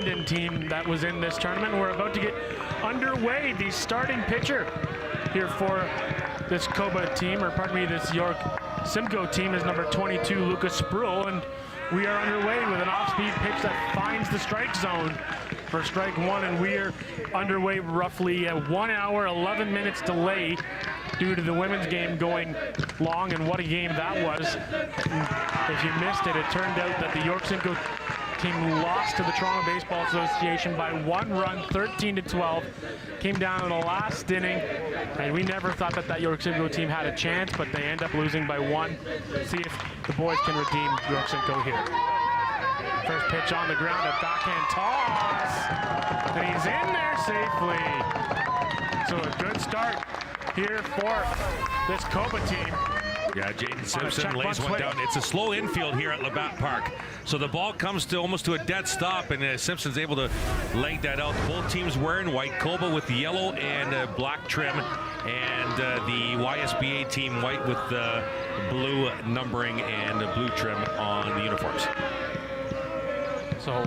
London team that was in this tournament. We're about to get underway. The starting pitcher here for this Coba team, or pardon me, this York Simco team is number 22, Lucas Spruill, and we are underway with an off-speed pitch that finds the strike zone for strike one, and we are underway roughly a 1 hour, 11 minutes delay due to the women's game going long, and what a game that was. And if you missed it, it turned out that the York Simco team lost to the Toronto Baseball Association by 1 run, 13-12. Came down in the last inning, and we never thought that York Simco team had a chance, but they end up losing by 1. See if the boys can redeem York Simco here. First pitch on the ground, a backhand toss, and he's in there safely. So a good start here for this Coba team. Yeah, Jaden Simpson lays one down. It's a slow infield here at Labatt Park. So the ball comes to almost to a dead stop, and Simpson's able to leg that out. Both teams wearing white. Coba with the yellow and black trim, and the YSBA team white with the blue numbering and the blue trim on the uniforms. So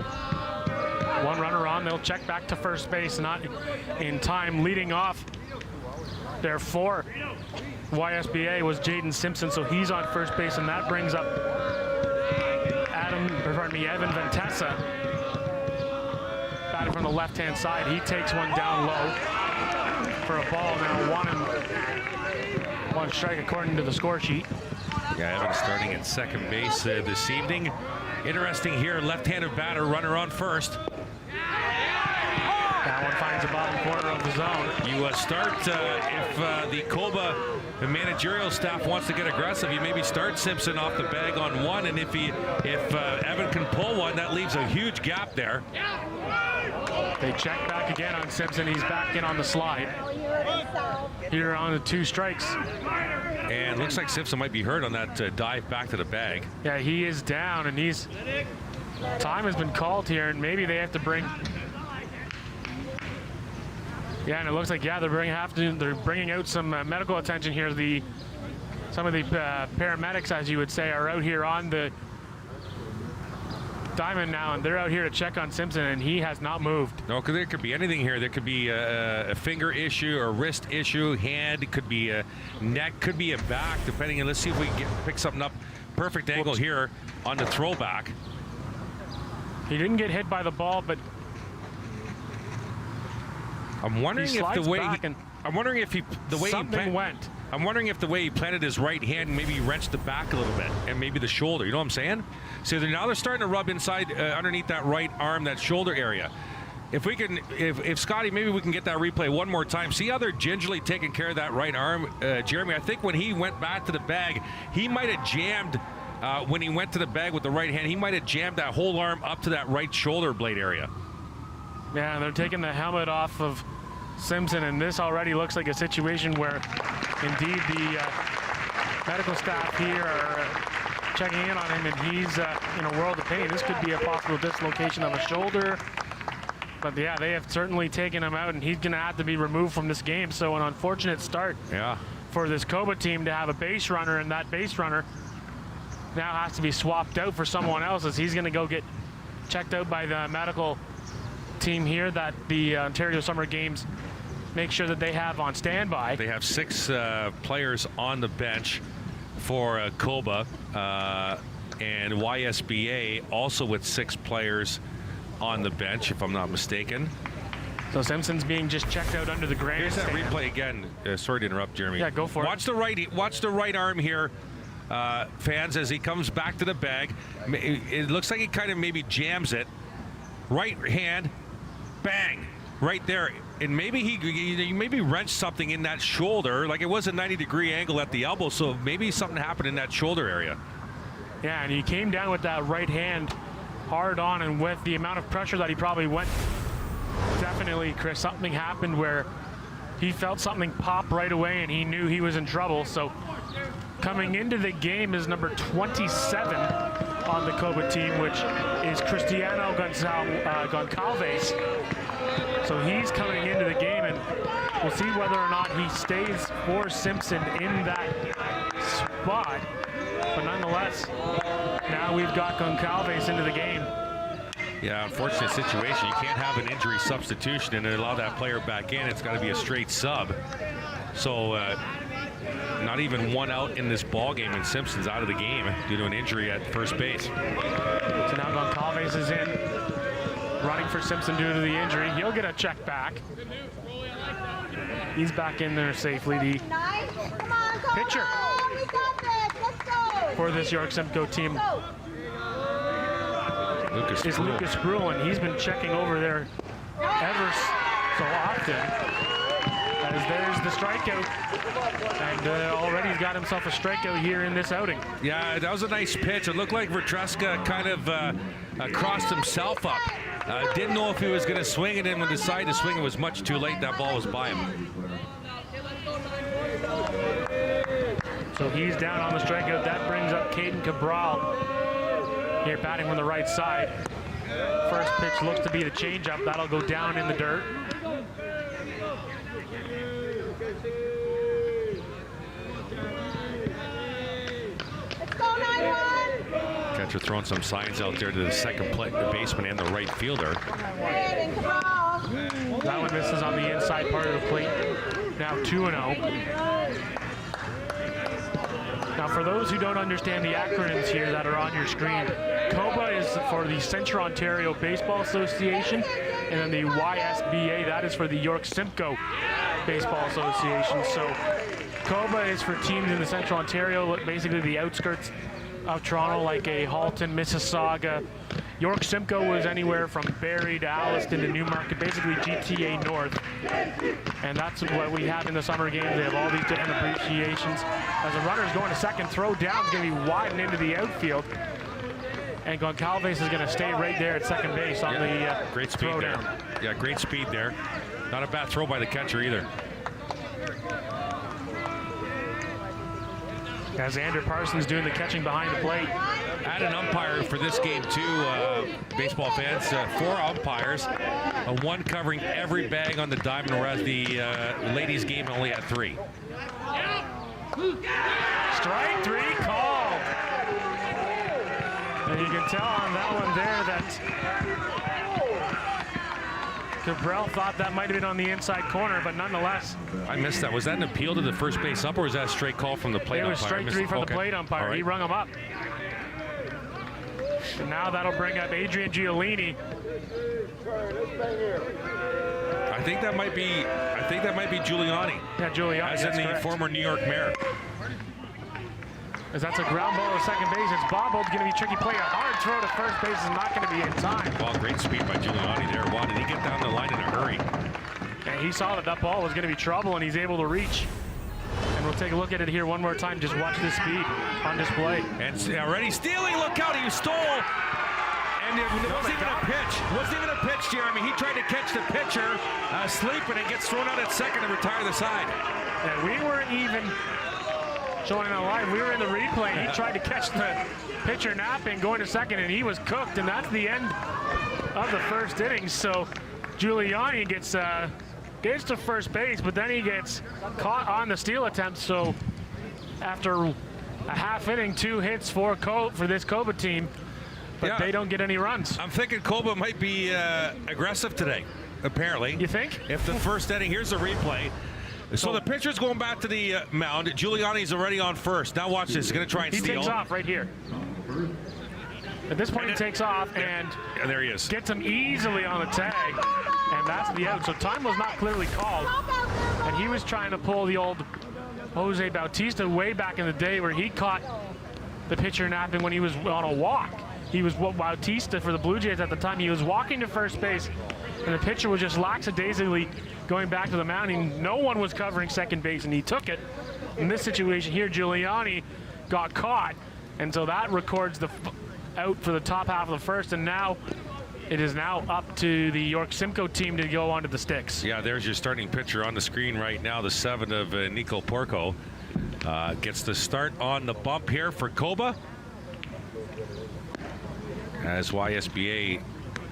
one runner on. They'll check back to first base, not in time. Leading off there for YSBA was Jaden Simpson, so he's on first base, and that brings up Evan Ventessa, batting from the left-hand side. He takes one down low for a ball. Now one strike according to the score sheet. Yeah, Evan starting at second base this evening. Interesting here, left-handed batter, runner on first. That one finds the bottom corner of the zone. You start, if the Coba managerial staff wants to get aggressive, you maybe start Simpson off the bag on one, and if Evan can pull one, that leaves a huge gap there. They check back again on Simpson. He's back in on the slide. Here on the 2 strikes. And looks like Simpson might be hurt on that dive back to the bag. Yeah, he is down, and time has been called here, and maybe they have to bring. Yeah, and it looks like, yeah, they're bringing out some medical attention here. Some of the paramedics, as you would say, are out here on the diamond now, and they're out here to check on Simpson, and he has not moved. No, because there could be anything here. There could be a finger issue, a wrist issue, hand, it could be a neck, could be a back, depending. And let's see if we can pick something up. Perfect angle here on the throwback. He didn't get hit by the ball, but I'm wondering if the way I'm wondering if the way he planted his right hand, maybe he wrenched the back a little bit, and maybe the shoulder. You know what I'm saying? So now they're starting to rub inside underneath that right arm, that shoulder area. If we can, if Scotty, maybe we can get that replay one more time. See how they're gingerly taking care of that right arm, Jeremy. I think when he went back to the bag, he might have jammed. When he went to the bag with the right hand, he might have jammed that whole arm up to that right shoulder blade area. Yeah, and they're taking the helmet off of Simpson, and this already looks like a situation where indeed the medical staff here are checking in on him, and he's in a world of pain. This could be a possible dislocation of a shoulder, but yeah, they have certainly taken him out, and he's going to have to be removed from this game. So an unfortunate start for this Coba team to have a base runner, and that base runner now has to be swapped out for someone else, as he's going to go get checked out by the medical team here that the Ontario Summer Games make sure that they have on standby. They have 6 players on the bench for Coba, and YSBA also with 6 players on the bench, if I'm not mistaken. So Simpson's being just checked out under the grandstand. Here's that replay again. Sorry to interrupt, Jeremy. Yeah, go for it. Watch the right arm here, fans, as he comes back to the bag. It looks like he kind of maybe jams it. Right hand, bang, right there. And maybe he maybe wrenched something in that shoulder, like it was a 90-degree angle at the elbow, so maybe something happened in that shoulder area. Yeah, and he came down with that right hand hard on, and with the amount of pressure that he probably went, definitely, Chris, something happened where he felt something pop right away, and he knew he was in trouble. So coming into the game is number 27 on the Coba team, which is Cristiano Goncalves. So he's coming into the game, and we'll see whether or not he stays for Simpson in that spot. But nonetheless, now we've got Goncalves into the game. Yeah, unfortunate situation. You can't have an injury substitution and allow that player back in. It's got to be a straight sub. So not even one out in this ball game, and Simpson's out of the game due to an injury at first base. So now Goncalves is in, running for Simpson due to the injury. He'll get a check back. He's back in there safely. The pitcher for this York Simcoe team is Lucas Bruin. He's been checking over there ever so often, as there's the strikeout, and already he's got himself a strikeout here in this outing. Yeah, that was a nice pitch. It looked like Vertreska kind of crossed himself up. Didn't know if he was going to swing it, and when he decided to swing, it was much too late. That ball was by him. So he's down on the strikeout. That brings up Caden Cabral here batting on the right side. First pitch looks to be the changeup. That'll go down in the dirt. Catcher throwing some signs out there to the second the baseman and the right fielder. That one misses on the inside part of the plate. Now 2-0. Now, for those who don't understand the acronyms here that are on your screen, COBA is for the Central Ontario Baseball Association, and then the YSBA, that is for the York Simcoe Baseball Association. So COBA is for teams in the Central Ontario, basically the outskirts of Toronto, like a Halton, Mississauga. York Simcoe was anywhere from Barrie to Alliston to Newmarket, basically GTA North. And that's what we have in the summer games. They have all these different abbreviations. As the runner's going to second, throw down is going to be widened into the outfield. And Goncalves is going to stay right there at second base on the great speed throw there. down. Yeah, great speed there. Not a bad throw by the catcher either. As Andrew Parsons doing the catching behind the plate. Add an umpire for this game too, baseball fans. 4 umpires, one covering every bag on the diamond, whereas the ladies' game only had 3. Strike 3 called. And you can tell on that one there that Cabral thought that might have been on the inside corner, but nonetheless. I missed that. Was that an appeal to the first base ump, or was that a straight call from the plate umpire? It was strike 3 from the plate umpire. Right. He rung him up. And now that'll bring up Adrian Giolini. I think that might be Giuliani. Yeah, Giuliani. As in the correct. former New York mayor. As that's a ground ball to second base. It's bobbled, going to be a tricky play. A hard throw to first base is not going to be in time. Well, great speed by Giuliani there. Wow, did he get down the line in a hurry? And he saw that ball was going to be trouble, and he's able to reach. And we'll take a look at it here one more time. Just watch this speed on display. And already stealing. Look out, he stole. And it wasn't even a pitch. It wasn't even a pitch, Jeremy. He tried to catch the pitcher sleeping and gets thrown out at second to retire the side. And we weren't even showing it on live. We were in the replay. He tried to catch the pitcher napping, going to second, and he was cooked. And that's the end of the first inning. So Giuliani gets to first base, but then he gets caught on the steal attempt. So after a half inning, 2 hits for this COBA team, but they don't get any runs. I'm thinking COBA might be aggressive today, apparently. You think? If the first inning, here's the replay. So the pitcher's going back to the mound. Giuliani's already on first. Now watch this. He's going to try and steal. He takes off right here. At this point, he takes off and there he is. Gets him easily on the tag, and that's the out. So time was not clearly called, and he was trying to pull the old Jose Bautista way back in the day where he caught the pitcher napping when he was on a walk. He was Bautista for the Blue Jays at the time. He was walking to first base, and the pitcher was just lackadaisically going back to the mound. No one was covering second base, and he took it. In this situation here, Giuliani got caught, and so that records the out for the top half of the first, and now it is now up to the York Simcoe team to go onto the sticks. Yeah, there's your starting pitcher on the screen right now, the 7 of Nico Porco. Gets the start on the bump here for COBA, as YSBA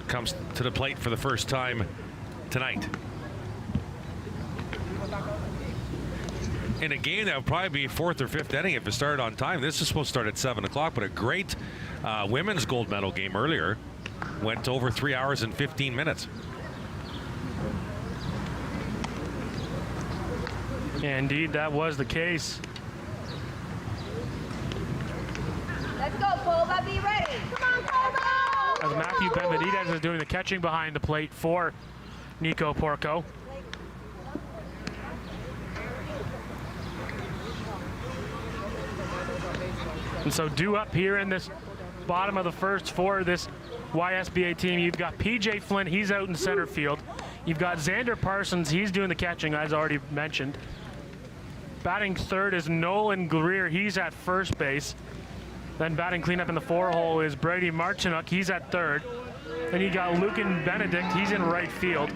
comes to the plate for the first time tonight. In a game that would probably be 4th or 5th inning if it started on time. This is supposed to start at 7 o'clock, but a great women's gold medal game earlier. went over 3 hours and 15 minutes. Indeed, that was the case. Let's go, Koba, be ready. Come on, Koba! As Matthew Benvedidez is doing the catching behind the plate for Nico Porco. And so due up here in this bottom of the first for this YSBA team, you've got PJ Flynn, he's out in center field. You've got Xander Parsons, he's doing the catching, as already mentioned. Batting third is Nolan Greer, he's at first base. Then batting cleanup in the 4-hole is Brady Marchinuk, he's at third. Then you got Lucan Benedict, he's in right field.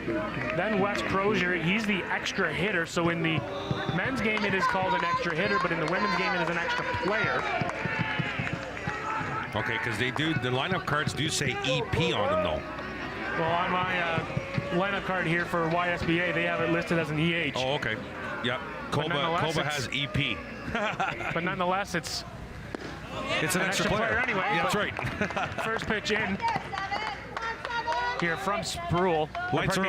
Then Wes Crozier, he's the extra hitter. So in the men's game it is called an extra hitter, but in the women's game it is an extra player. Okay, because the lineup cards do say EP on them though. Well, on my lineup card here for YSBA, they have it listed as an EH. Oh, okay. Yep. Koba has EP. But nonetheless, it's an extra player anyway. Yeah, that's right. First pitch in here from Sproul.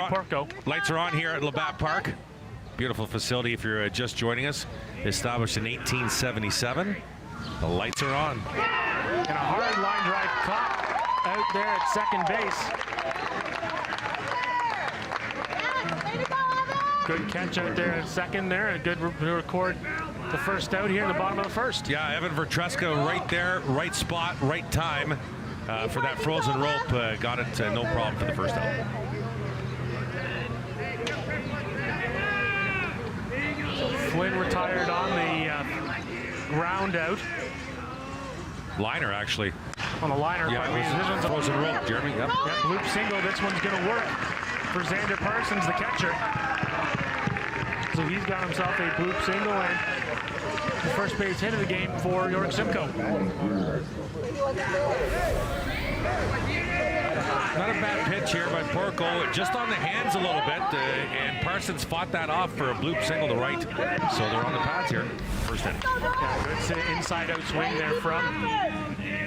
Porco. Lights are on here at Labatt Park. Beautiful facility if you're just joining us. Established in 1877. The lights are on. And a hard line drive caught out there at second base. Good catch out there at second there, and a good record the first out here in the bottom of the first. Yeah, Evan Vertreska right there, right spot, right time for that frozen rope. Got it no problem for the first out. So Flynn retired on the ground out. Liner, actually. On the liner. Yeah, This one's a frozen rope, Jeremy. Yep. Bloop single. This one's going to work for Xander Parsons, the catcher. So he's got himself a bloop single and the first base hit of the game for York Simcoe. Not a bad pitch here by Porco, just on the hands a little bit, and Parsons fought that off for a bloop single to right. So they're on the pads here. First inning. Yeah, good inside-out swing there from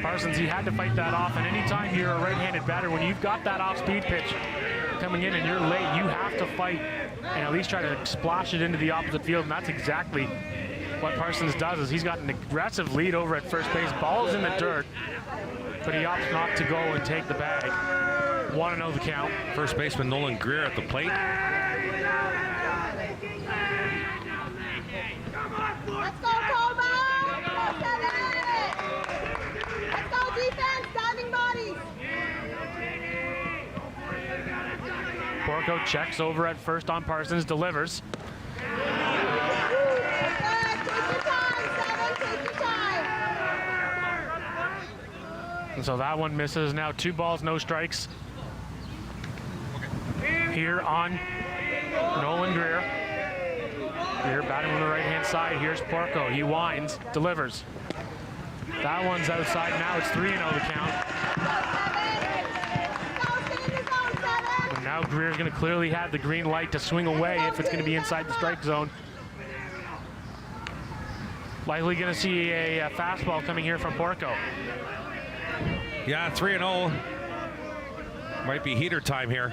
Parsons. He had to fight that off, and anytime you're a right-handed batter, when you've got that off-speed pitch coming in and you're late, you have to fight and at least try to splash it into the opposite field, and that's exactly what Parsons does. Is he's got an aggressive lead over at first base. Ball's in the dirt, but he opts not to go and take the bag. 1-0 the count. First baseman Nolan Greer at the plate. Let's go, Koba! Let's go, defense, diving bodies! Porco checks over at first on Parsons, delivers. Take your time, Seven, take your time! And so that one misses. Now 2 balls, no strikes. Here on Nolan Greer. Greer batting on the right-hand side. Here's Porco. He winds, delivers. That one's outside. Now it's 3-0 the count. And now Greer's going to clearly have the green light to swing away if it's going to be inside the strike zone. Likely going to see a fastball coming here from Porco. Yeah, 3-0. Might be heater time here.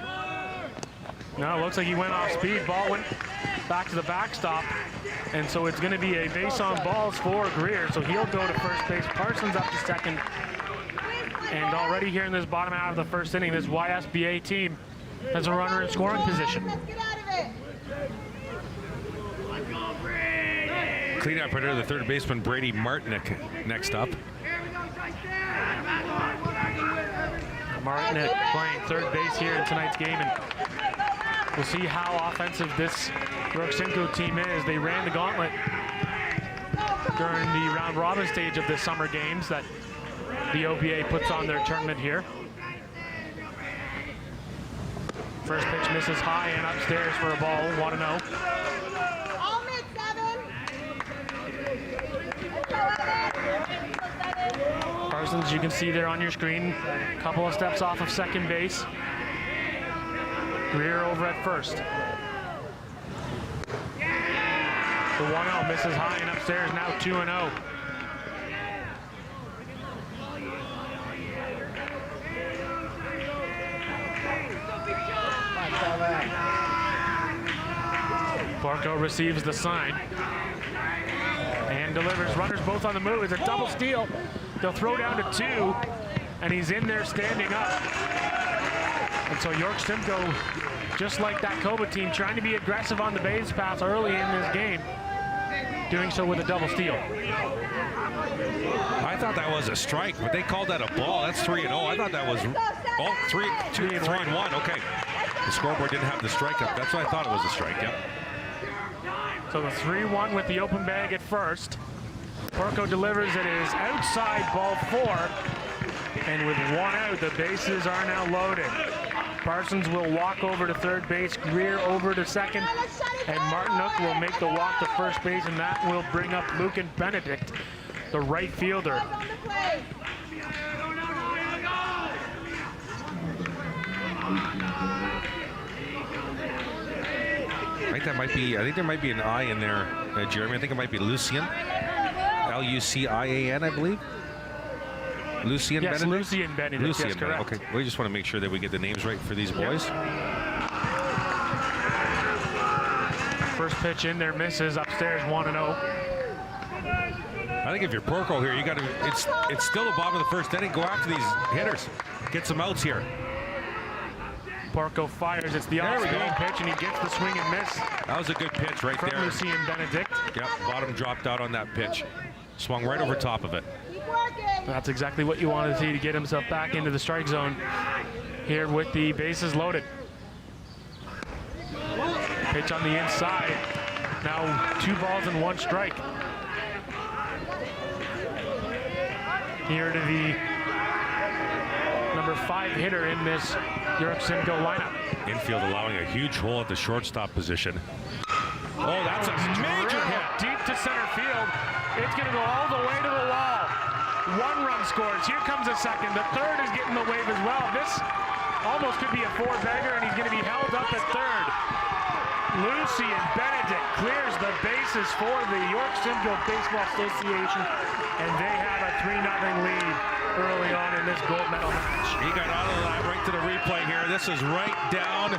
No, it looks like he went off speed. Ball went back to the backstop. And so it's going to be a base on balls for Greer. So he'll go to first base. Parsons up to second. And already here in this bottom half of the first inning, this YSBA team has a runner in scoring position. Let's get out of it! Cleanup hitter, the third baseman Brady Martinick next up. Martinick playing third base here in tonight's game, and we'll see how offensive this York Simcoe team is. They ran the gauntlet during the round robin stage of the summer games that the OBA puts on their tournament here. First pitch misses high and upstairs for a ball, 1-0. All mid, Seven! Let's go, Evan! Parsons, you can see there on your screen, a couple of steps off of second base. Greer over at first. The 1-0 misses high and upstairs, now 2-0. Porco receives the sign and delivers. Runners both on the move. It's a double steal. They'll throw down to 2, and he's in there standing up. And so York Simcoe, just like that Coba team, trying to be aggressive on the base pass early in this game, doing so with a double steal. I thought that was a strike, but they called that a ball. That's 3-0. I thought that was 3-1. Okay. The scoreboard didn't have the strike up. That's what I thought it was a strike. Yep. So the 3-1 with the open bag at first. Porco delivers. It is outside ball 4. And with 1 out, the bases are now loaded. Parsons will walk over to third base, Greer over to second, and Martinook will make the walk to first base, and that will bring up Lucan Benedict, the right fielder. I think there might be an I in there, Jeremy. I think it might be Lucian. L-U-C-I-A-N, I believe. Lucian yes, Benedict? Lucian Benedict, Lucian, yes, correct. Okay, we just want to make sure that we get the names right for these boys. Yep. First pitch in there, misses upstairs, 1-0. I think if you're Porco here, you got to. It's still the bottom of the first inning. Go after these hitters. Get some outs here. Porco fires. It's the off-speed pitch, and he gets the swing and miss. That was a good pitch right from there. Lucian Benedict. Yep, bottom dropped out on that pitch. Swung right over top of it. That's exactly what you want to see to get himself back into the strike zone here with the bases loaded. Pitch on the inside. Now 2 balls and 1 strike. Here to the number 5 hitter in this York Simcoe lineup. Infield allowing a huge hole at the shortstop position. Oh, that's a major hit. Deep to center field. It's going to go all the way to the wall. 1 run scores. Here comes a second. The third is getting the wave as well. This almost could be a 4-bagger, and he's going to be held up at third. Lucian Benedict clears the bases for the York Simcoe Baseball Association, and they have a 3-0 lead early on in this gold medal match. He got out of the line right to the replay here. This is right down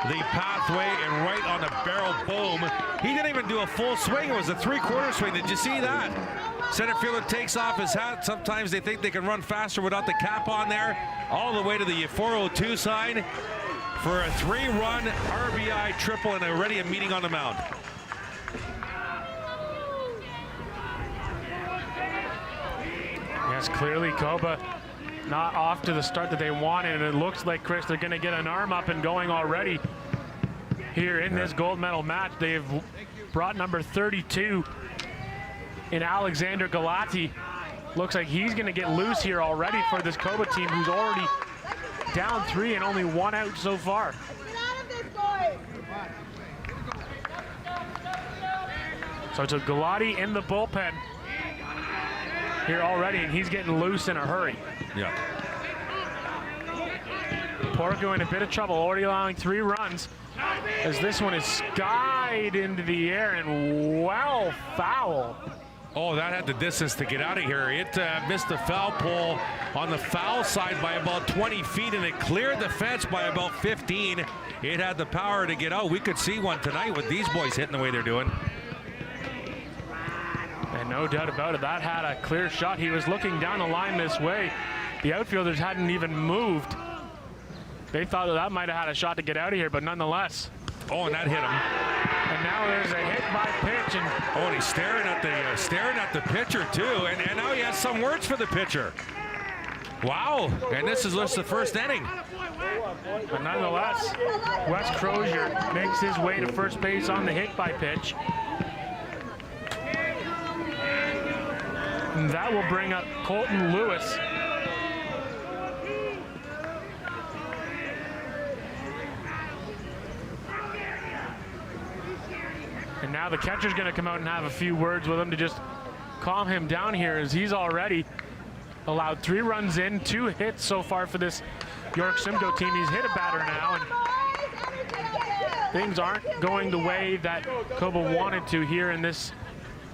the pathway and right on the barrel. Boom. He didn't even do a full swing. It was a 3/4 swing. Did you see that? Center fielder takes off his hat. Sometimes they think they can run faster without the cap on there. All the way to the 402 sign for a 3-run RBI triple and already a meeting on the mound. Yes, clearly Coba not off to the start that they wanted, and it looks like, Chris, they're going to get an arm up and going already here in this gold medal match. They've brought number 32 in Alexander Galati. Looks like he's going to get loose here already for this Coba team, who's already down 3 and only 1 out so far. So it's a Galati in the bullpen here already, and he's getting loose in a hurry. Yeah. Porco in a bit of trouble, already allowing 3 runs, as this one is skied into the air and well foul. Oh, that had the distance to get out of here. It missed the foul pole on the foul side by about 20 feet, and it cleared the fence by about 15. It had the power to get out. We could see one tonight with these boys hitting the way they're doing. And no doubt about it, that had a clear shot. He was looking down the line this way. The outfielders hadn't even moved. They thought that might have had a shot to get out of here, but nonetheless. Oh, and that hit him. And now there's a hit by pitch, and oh, and he's staring at the pitcher too, and now he has some words for the pitcher. Wow, and this is just the first inning. But nonetheless, Wes Crozier makes his way to first base on the hit by pitch. And that will bring up Colton Lewis. And now the catcher's going to come out and have a few words with him to just calm him down here, as he's already allowed 3 runs in, 2 hits so far for this York Simcoe team. He's hit a batter now, and things aren't going the way that Coba wanted to here in this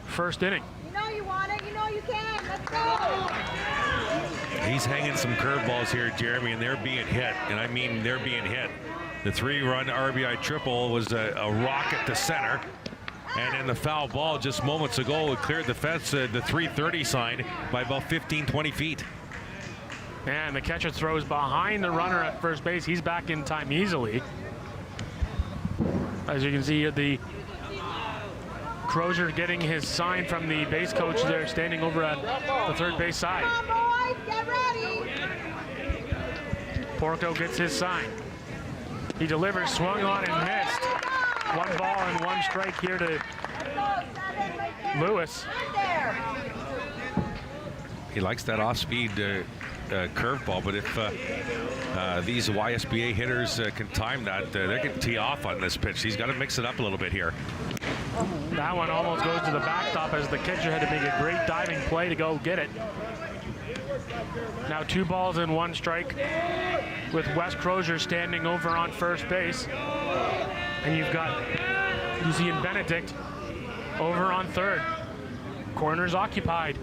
first inning. You know you want it, you know you can. Let's go. He's hanging some curveballs here, Jeremy, and they're being hit, and I mean they're being hit. The 3-run RBI triple was a rocket to center. And then the foul ball just moments ago, it cleared the fence, the 330 sign, by about 15, 20 feet. And the catcher throws behind the runner at first base. He's back in time easily. As you can see, the Crozier getting his sign from the base coach there, standing over at the third base side. Come on, boys, get ready. Porco gets his sign. He delivers, swung on and missed. 1 ball and 1 strike here to Lewis. He likes that off-speed curveball, but if these YSBA hitters can time that, they can tee off on this pitch. He's got to mix it up a little bit here. That one almost goes to the backstop as the catcher had to make a great diving play to go get it. Now 2 balls and 1 strike with Wes Crozier standing over on first base. And you've got Lucy and Benedict over on third. Corners occupied.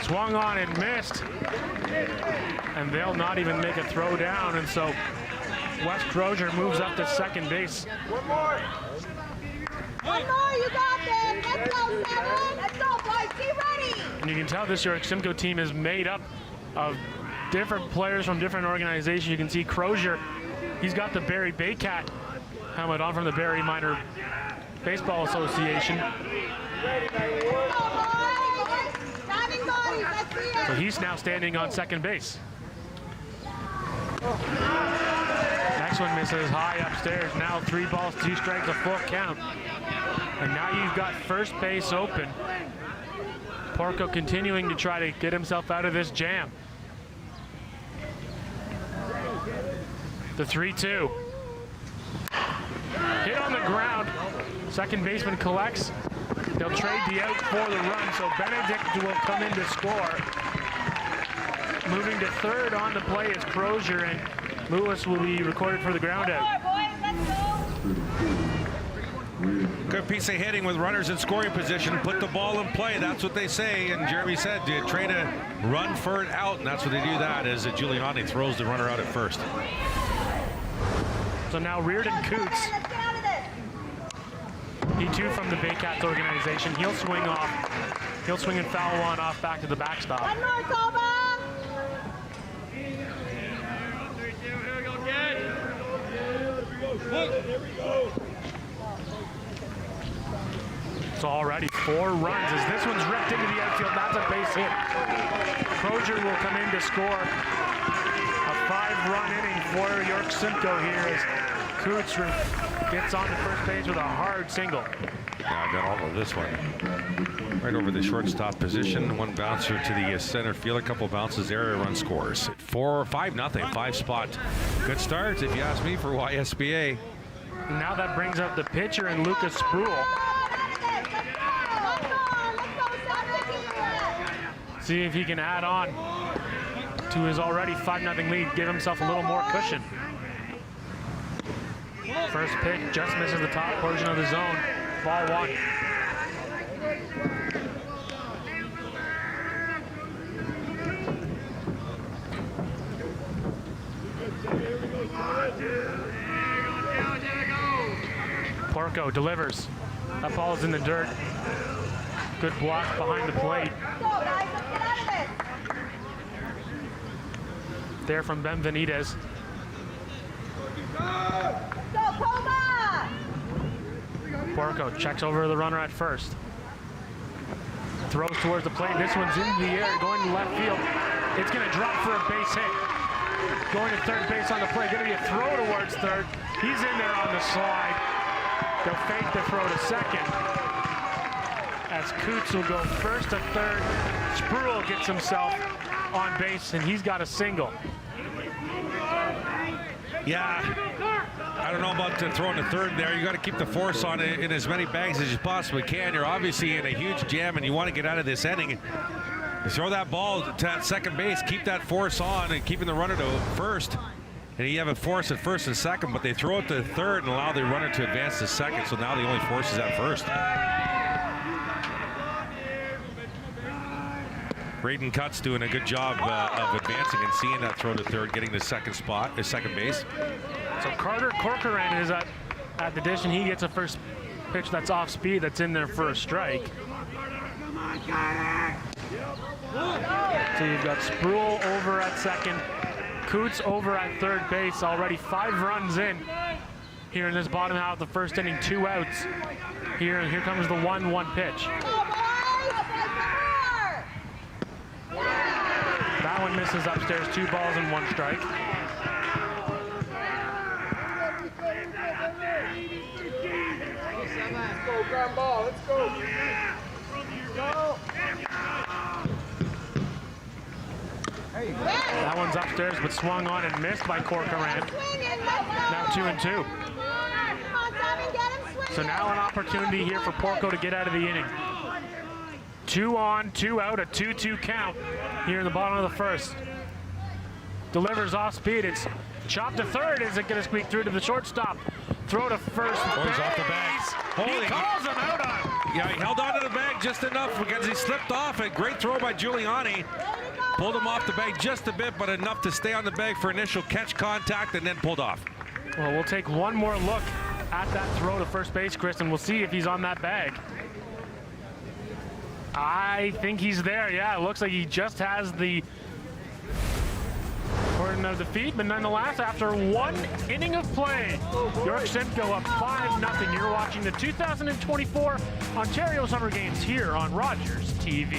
Swung on and missed. And they'll not even make a throw down. And so Wes Crozier moves up to second base. One more, you got this. Let's go, 7. Let's go, boys, be ready. And you can tell this York Simcoe team is made up of different players from different organizations. You can see Crozier, he's got the Barrie Baycat helmet on from the Barrie Minor Baseball Association. So he's now standing on second base. Next one misses high upstairs. Now 3 balls, 2 strikes, a full count. And now you've got first base open. Porco continuing to try to get himself out of this jam. The 3-2. Hit on the ground. Second baseman collects. They'll trade the out for the run, so Benedict will come in to score. Moving to third on the play is Crozier, and Lewis will be recorded for the ground out. Good piece of hitting with runners in scoring position. Put the ball in play. That's what they say. And Jeremy said, trade a run for it out. And that's what they do that as Giuliani throws the runner out at first. So now Reardon Coots. He too from the Baycats organization. He'll swing off. He'll swing and foul one off back to the backstop. One more, Cobra. So already 4 runs as this one's ripped into the outfield. That's a base hit. Crozier will come in to score a 5-run inning for York Simcoe here as Coots gets on to first base with a hard single. Yeah, I got all of this one. Right over the shortstop position. 1 bouncer to the center field. A couple bounces there. A run scores. 4-5-0. 5 spot. Good start, if you ask me, for YSBA. Now that brings up the pitcher and Lucas Spruill. See if he can add on to his already 5-0 lead, give himself a little more cushion. First pitch just misses the top portion of the zone. Ball 1. Porco delivers. That ball is in the dirt. Good block behind the plate. There from Benvenides. Porco checks over the runner at first. Throws towards the plate. This one's in the air, going to left field. It's going to drop for a base hit. Going to third base on the play. Going to be a throw towards third. He's in there on the slide. They'll fake the throw to second. As Coots will go first to third. Spruill gets himself on base, and he's got a single. Yeah, I don't know about throwing to third there. You got to keep the force on it in as many bags as you possibly can. You're obviously in a huge jam, and you want to get out of this inning. You throw that ball to that second base, keep that force on, and keeping the runner to first. And you have a force at first and second, but they throw it to third and allow the runner to advance to second. So now the only force is at first. Braden Cutt's doing a good job of advancing and seeing that throw to third, getting the second base. So Carter Corcoran is at the dish, and he gets a first pitch that's off speed that's in there for a strike. So you've got Sproul over at second, Coots over at third base, already 5 runs in here in this bottom half of the first inning, 2 outs. Here comes the 1-1 pitch. That one misses upstairs, 2 balls and 1 strike. Let's go, ground ball, let's go. That one's upstairs, but swung on and missed by Corcoran. Now 2-2. So now an opportunity here for Porco to get out of the inning. 2 on, 2 out, a 2-2 count here in the bottom of the first. Delivers off speed. It's chopped to third. Is it going to squeak through to the shortstop? Throw to first. He's off the bag. He calls him out on. Yeah, he held on to the bag just enough because he slipped off. A great throw by Giuliani. Pulled him off the bag just a bit, but enough to stay on the bag for initial catch contact and then pulled off. Well, we'll take one more look at that throw to first base, Chris, and we'll see if he's on that bag. I think he's there. Yeah, it looks like he just has the portion of the feet, but nonetheless, after 1 inning of play, York Simco up 5-0. You're watching the 2024 Ontario Summer Games here on Rogers TV.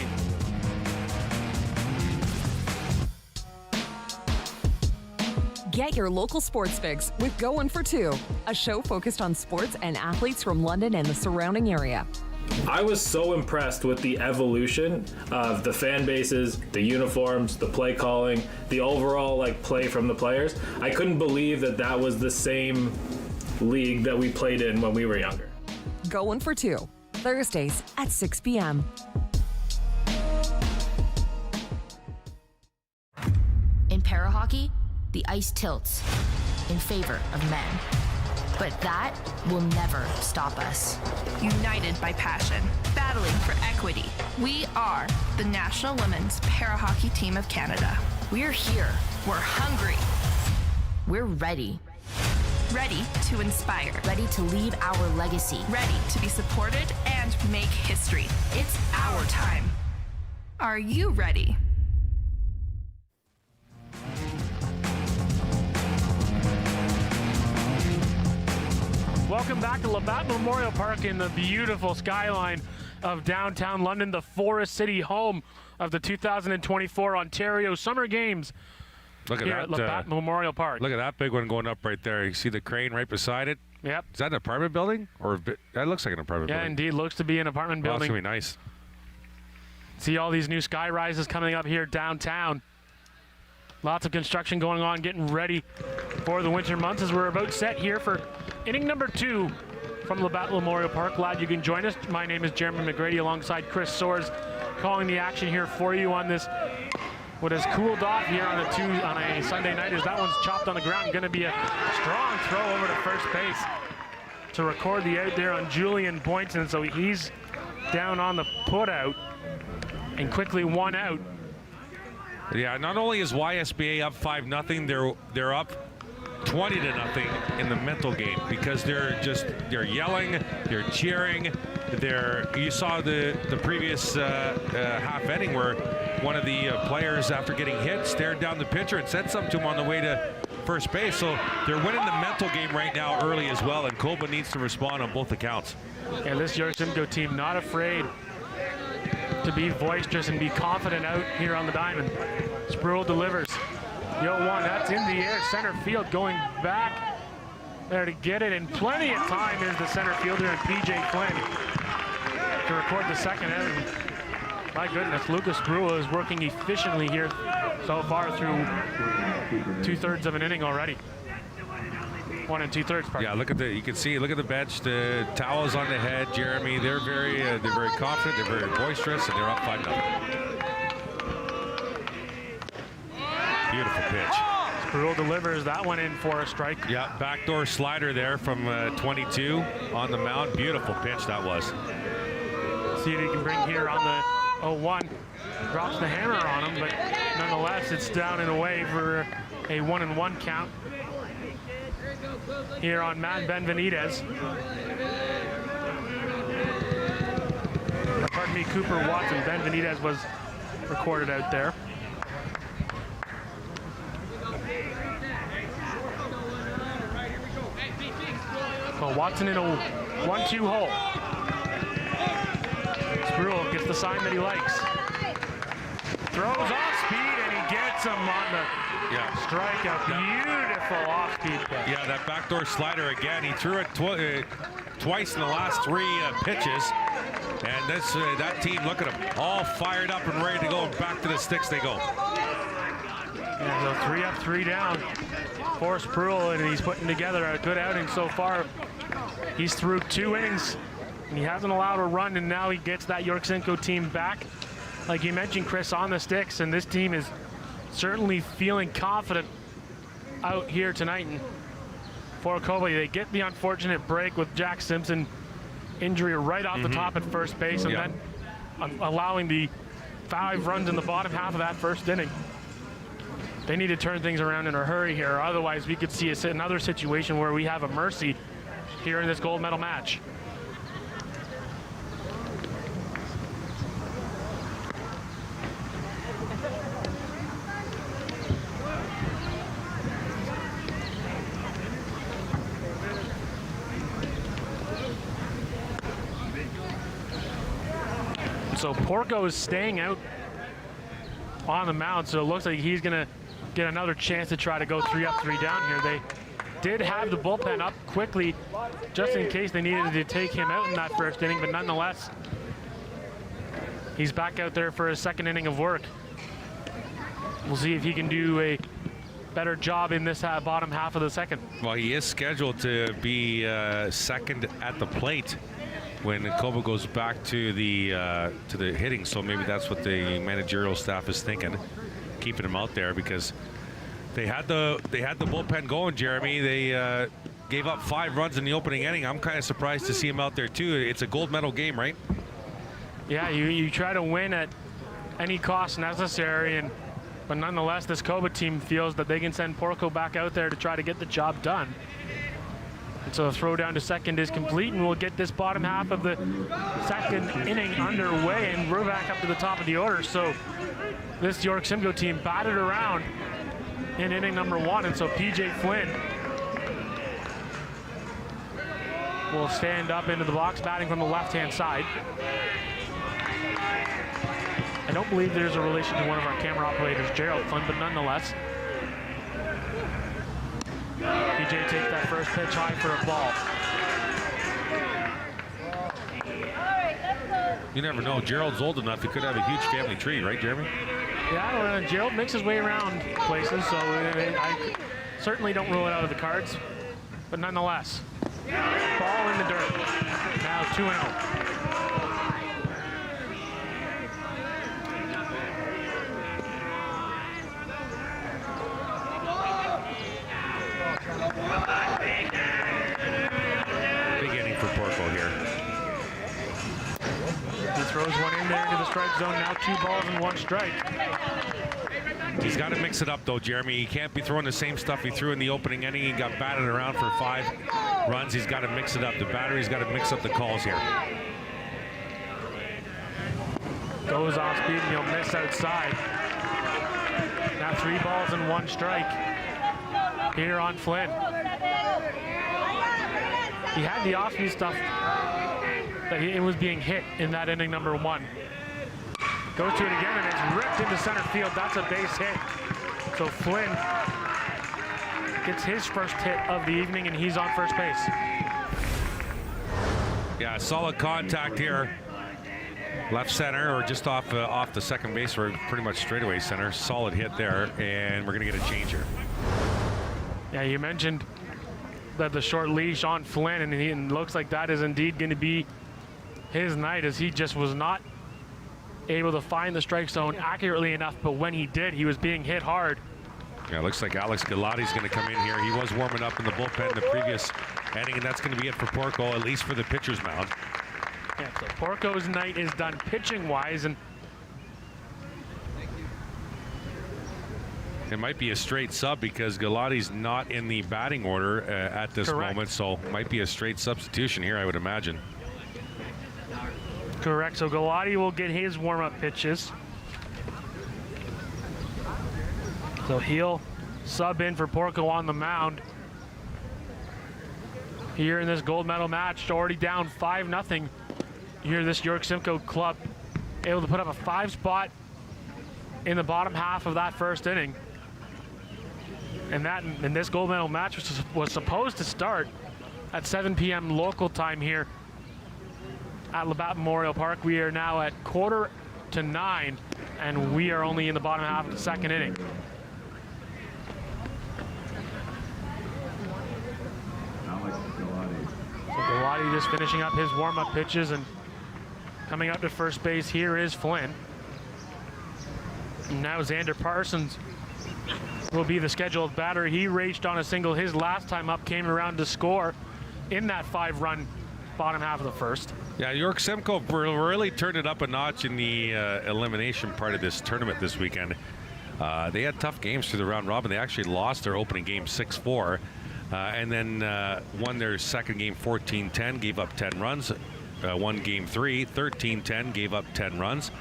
Get your local sports fix with Going for Two, a show focused on sports and athletes from London and the surrounding area. I was so impressed with the evolution of the fan bases, the uniforms, the play calling, the overall play from the players. I couldn't believe that was the same league that we played in when we were younger. Going for Two, Thursdays at 6 p.m. In para-hockey, the ice tilts in favor of men. But that will never stop us. United by passion, battling for equity. We are the National Women's Para-Hockey Team of Canada. We're here. We're hungry. We're ready. Ready to inspire. Ready to leave our legacy. Ready to be supported and make history. It's our time. Are you ready? Welcome back to Labatt Memorial Park in the beautiful skyline of downtown London, the Forest City home of the 2024 Ontario Summer Games. Look at here that, at Labatt Memorial Park. Look at that big one going up right there. You see the crane right beside it? Yep. Is that an apartment building? That looks like an apartment building. Yeah, indeed. Looks to be an apartment Well, building. that's going to be nice. See all these new sky rises coming up here downtown. Lots of construction going on, getting ready for the winter months as we're about set here for inning number 2 from Labatt Memorial Park. Glad you can join us. My name is Jeremy McGrady alongside Chris Soares, calling the action here for you on this. What has cooled off here on a Sunday night is that one's chopped on the ground. Going to be a strong throw over to first base to record the out there on Julian Boynton. So he's down on the put out and quickly 1 out. Yeah, not only is YSBA up 5-0, they're up 20-0 in the mental game because they're yelling, they're cheering, you saw the previous half inning where one of the players, after getting hit, stared down the pitcher and said something to him on the way to first base. So they're winning the mental game right now early as well, and Coba needs to respond on both accounts. And this York Simco team not afraid to be boisterous and be confident out here on the diamond. Sproul delivers. The 0-1, that's in the air, center field going back there to get it, and plenty of time is the center fielder and PJ Flynn to record the second out. My goodness, Lucas Sproul is working efficiently here so far through 2/3 of an inning already. 1 2/3. Pardon. Yeah, look at you can see, look at the bench, the towels on the head, Jeremy. They're very confident, they're very boisterous, and they're up 5-0. Beautiful pitch. Sproul delivers that one in for a strike. Yeah, backdoor slider there from 22 on the mound. Beautiful pitch that was. See if he can bring here on the 0-1. Drops the hammer on him, but nonetheless, it's down and away for a 1-1 count here on Matt Benvenides. Pardon me, Cooper Watson. Benvenides was recorded out there. So Watson in a 1-2 hole. Spruill gets the sign that he likes. Throws off speed and he gets him on the strike. A beautiful off-speed play. Yeah, that backdoor slider again. He threw it twice in the last 3 pitches. And this that team, look at them, all fired up and ready to go. Back to the sticks they go. Yeah, so 3 up, 3 down for Spruill, and he's putting together a good outing so far. He's through 2 innings, and he hasn't allowed a run, and now he gets that York Simcoe team back, like you mentioned, Chris, on the sticks, and this team is certainly feeling confident out here tonight. And for Kobe, they get the unfortunate break with Jack Simpson injury right off the top at first base, and then allowing the 5 runs in the bottom half of that first inning. They need to turn things around in a hurry here, otherwise we could see another situation where we have a mercy here in this gold medal match. So Porco is staying out on the mound, so it looks like he's going to get another chance to try to go 3 up, 3 down here. They did have the bullpen up quickly just in case they needed to take him out in that first inning, but nonetheless, he's back out there for his second inning of work. We'll see if he can do a better job in this bottom half of the second. Well, he is scheduled to be second at the plate when Koba goes back to the hitting, so maybe that's what the managerial staff is thinking, keeping him out there, because they had the bullpen going, Jeremy. They gave up 5 runs in the opening inning. I'm kind of surprised to see him out there too. It's a gold medal game, right? Yeah, you try to win at any cost necessary, but nonetheless, this Koba team feels that they can send Porco back out there to try to get the job done. And so the throw down to second is complete, and we'll get this bottom half of the second inning underway, and we're back up to the top of the order. So this York Simcoe team batted around in inning number 1, and so PJ Flynn will stand up into the box, batting from the left-hand side. I don't believe there's a relation to one of our camera operators, Gerald Flynn, but nonetheless, PJ takes that first pitch high for a ball. You never know. Gerald's old enough. He could have a huge family tree, right, Jeremy? Yeah, Gerald makes his way around places, so I certainly don't rule it out of the cards. But nonetheless, ball in the dirt. Now 2-0. Big inning for Porco here. He throws one in there into the strike zone. Now 2 balls and 1 strike. He's got to mix it up, though, Jeremy. He can't be throwing the same stuff he threw in the opening inning. He got batted around for 5 runs. He's got to mix it up. The battery's got to mix up the calls here. Goes off speed and he'll miss outside. Now 3 balls and 1 strike here on Flynn. He had the off-speed stuff, but it was being hit in that inning number 1. Goes to it again, and it's ripped into center field. That's a base hit. So Flynn gets his first hit of the evening, and he's on first base. Yeah, solid contact here. Left center, or just off the second base, or pretty much straightaway center. Solid hit there, and we're going to get a changer. Yeah, you mentioned that the short leash on Flynn, and it looks like that is indeed going to be his night, as he just was not able to find the strike zone accurately enough, but when he did, he was being hit hard. Yeah, it looks like Alex Galati's going to come in here. He was warming up in the bullpen in the previous inning, and that's going to be it for Porco, at least for the pitcher's mound. Yeah, so Porco's night is done pitching-wise, and It might be a straight sub because Galati's not in the batting order at this Correct. moment, so it might be a straight substitution here, I would imagine. Correct. So Galati will get his warm-up pitches. So he'll sub in for Porco on the mound. Here in this gold medal match, already down 5-0. Here, this York Simcoe club able to put up a 5 spot in the bottom half of that first inning. And that in this gold medal match was supposed to start at 7 p.m. local time here at Labatt Memorial Park. We are now at 8:45, and we are only in the bottom half of the second inning. So Galati just finishing up his warm-up pitches, and coming up to first base here is Flynn. And now Xander Parsons will be the scheduled batter. He raced on a single his last time up, came around to score in that 5-run bottom half of the first. Yeah, York Simcoe really turned it up a notch in the elimination part of this tournament this weekend. They had tough games through the round robin. They actually lost their opening game 6-4. And then won their second game 14-10, gave up 10 runs. Won game 3, 13-10, gave up 10 runs.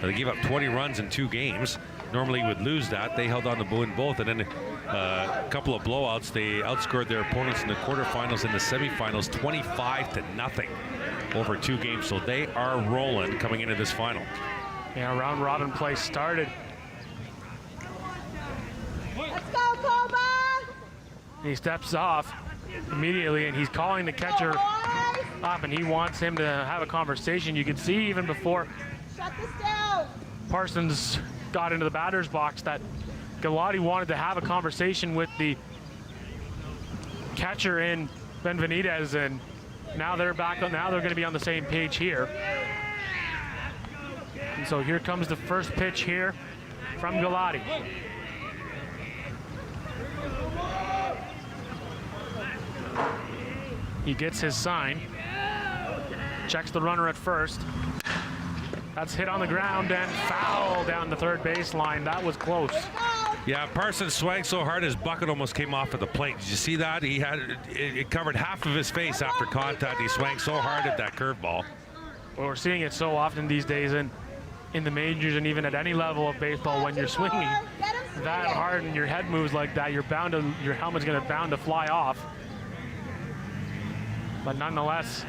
They gave up 20 runs in 2 games. Normally you would lose that. They held on to win both, and then a couple of blowouts. They outscored their opponents in the quarterfinals and the semifinals 25-0 over 2 games. So they are rolling coming into this final. Yeah, round robin play started. Let's go, Koba! He steps off immediately, and he's calling the catcher up, and he wants him to have a conversation. You can see even before Shut this down! Parsons got into the batter's box that Galati wanted to have a conversation with the catcher in Benvenidez, and now they're back. Now they're going to be on the same page here. And so here comes the first pitch here from Galati. He gets his sign, checks the runner at first. That's hit on the ground and foul down the third baseline. That was close. Yeah, Parsons swung so hard his bucket almost came off at the plate. Did you see that? He had it covered half of his face after contact. He swung so hard at that curveball. Well, we're seeing it so often these days in the majors and even at any level of baseball. When you're swinging that hard and your head moves like that, your helmet's going to bound to fly off. But nonetheless,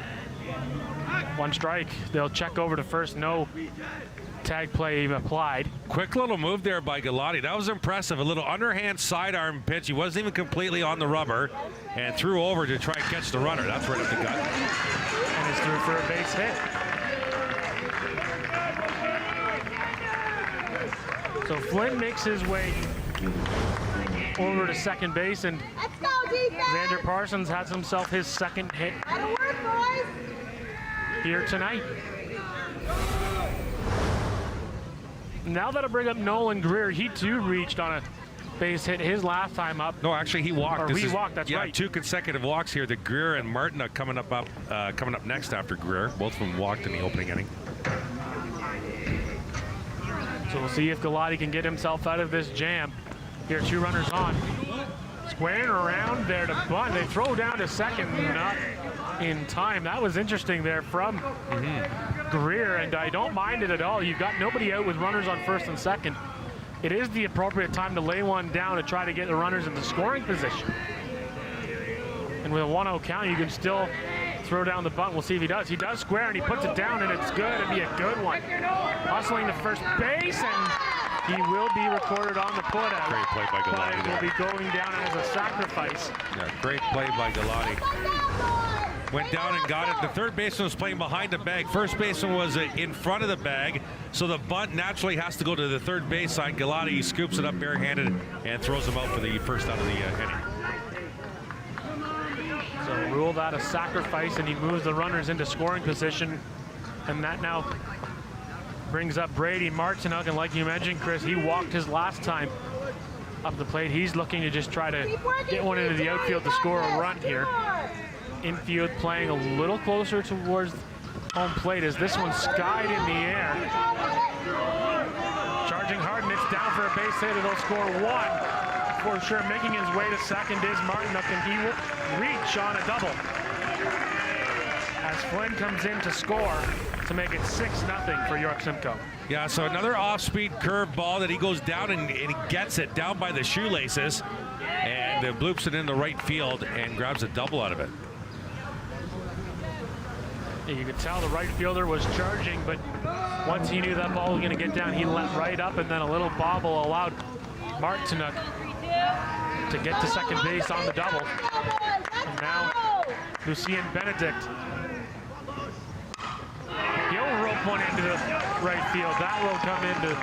1 strike. They'll check over to first. No tag play applied. Quick little move there by Galati. That was impressive. A little underhand sidearm pitch. He wasn't even completely on the rubber and threw over to try and catch the runner. That's right up the gut. And it's through for a base hit. So Flynn makes his way over to second base, and Let's go, defense! Xander Parsons has himself his second hit That'll work, boys! here tonight. Now that'll bring up Nolan Greer. He too reached on a base hit his last time up. No, actually he walked. Or he walked, that's right. 2 consecutive walks here. The Greer and Martin are coming up next after Greer. Both of them walked in the opening inning. So we'll see if Galati can get himself out of this jam. Here, 2 runners on. Squaring around there to bunt. They throw down to second, not in time. That was interesting there from Greer, and I don't mind it at all. You've got nobody out with runners on first and second. It is the appropriate time to lay one down to try to get the runners in the scoring position. And with a 1-0 count, you can still throw down the bunt. We'll see if he does. He does square, and he puts it down, and it's good. It'll be a good one. Hustling to first base, and he will be recorded on the putout. Great play by Galati But it will there. be going down as a sacrifice. Yeah, great play by Galati. Went down and got it. The third baseman was playing behind the bag. First baseman was in front of the bag, so the bunt naturally has to go to the third base side. Galati scoops it up barehanded and throws him out for the first out of the inning. So rule that a sacrifice, and he moves the runners into scoring position. And that now brings up Brady Martinuk, and like you mentioned, Chris, he walked his last time up the plate. He's looking to just try to get one into the outfield to score a run here. Infield playing a little closer towards home plate as this one skied in the air. Charging swing hard, and it's down for a base hit. It'll score one for sure. Making his way to second is Martinook, and he will reach on a double. As Flynn comes in to score to make it 6-0 for York Simcoe. Yeah, so another off-speed curve ball that he goes down and he gets it down by the shoelaces and bloops it in the right field and grabs a double out of it. You could tell the right fielder was charging, but once he knew that ball was going to get down, he let right up, and then a little bobble allowed Martinook to get to second base on the double. And now Lucien Benedict, he'll rope one into the right field. That will come in to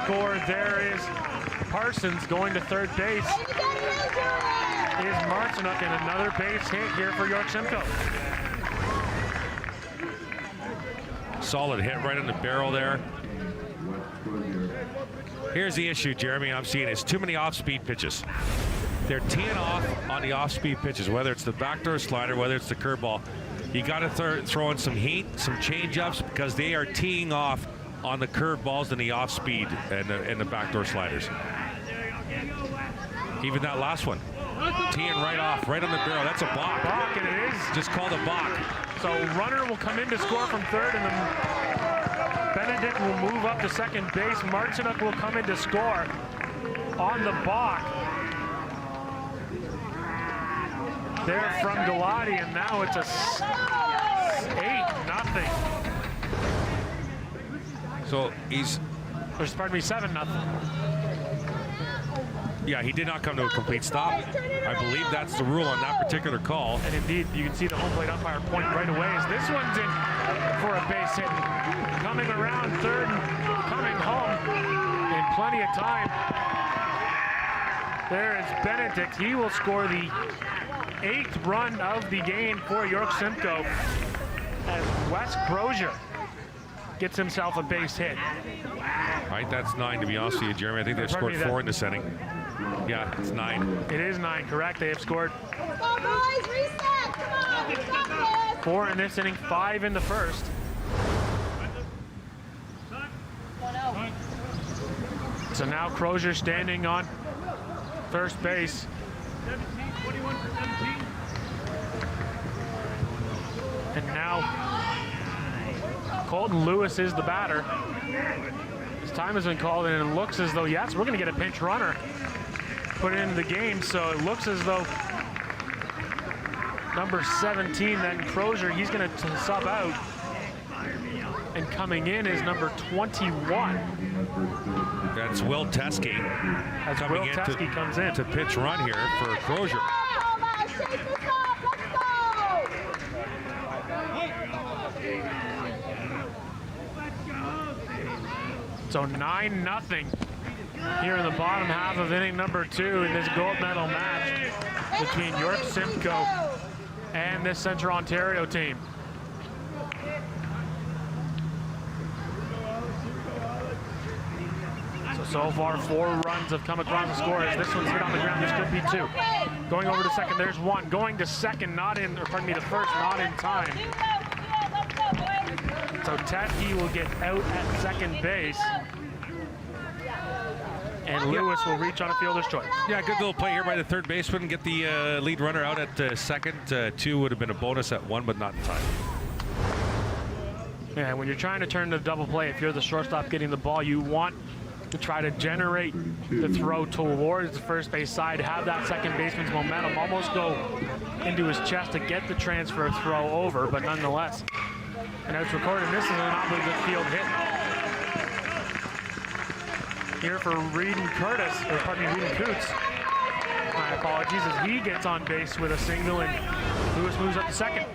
score. There is Parsons going to third base. Is Martinook, and another base hit here for York Simcoe. Solid hit right in the barrel there. Here's the issue, Jeremy, I'm seeing is too many off-speed pitches. They're teeing off on the off-speed pitches, whether it's the backdoor slider, whether it's the curveball. You got to throw in some heat, some change-ups, because they are teeing off on the curveballs and the off-speed and the backdoor sliders. Even that last one, teeing right off, right on the barrel. That's a balk. Balk, and it is. Just called a balk. So runner will come in to score from third, and then Benedict will move up to second base. Martinook will come in to score on the balk. There from Galati, and now it's a 8-0. So he's, or pardon me, 7-0. yeah, he did not come to a complete stop. I believe that's the rule on that particular call. And indeed, you can see the home plate umpire point right away as this one's in for a base hit. Coming around third and coming home in plenty of time. There is Benedict. He will score the 8th run of the game for York Simcoe as Wes Crozier gets himself a base hit. All right, that's 9 to be honest with you, Jeremy. I think they've scored 4 in this inning. Yeah, it's 9. It is 9, correct. They have scored Come on, boys, reset. Come on, we got this. 4 in this inning, 5 in the first. So now Crozier standing on first base. And now Colton Lewis is the batter. His time has been called, and it looks as though, yes, we're going to get a pinch runner put into the game. So it looks as though number 17, then Crozier, he's going to sub out. And coming in is number 21. That's Will Teskey. As Will Teskey comes in to pitch run here for Crozier. So 9-0 here in the bottom half of inning number 2 in this gold medal match between York Simcoe and this Central Ontario team. So far, 4 runs have come across the score. As this one's hit on the ground, this could be 2. Going over to second, there's 1. Going to second, not in, or pardon me, the first, not in time. So Teskey will get out at second base. And Lewis will reach on a fielder's choice. Yeah, good little play here by the third baseman. Get the lead runner out at second. 2 would have been a bonus at 1, but not in time. Yeah, when you're trying to turn the double play, if you're the shortstop getting the ball, you want to try to generate the throw towards the first base side, have that second baseman's momentum almost go into his chest to get the transfer throw over, but nonetheless. And as recorded, this is an awfully good field hit. Here for Reedon Curtis, or pardon me, Reedon Coots. My apologies, as he gets on base with a single, and Lewis moves up to second.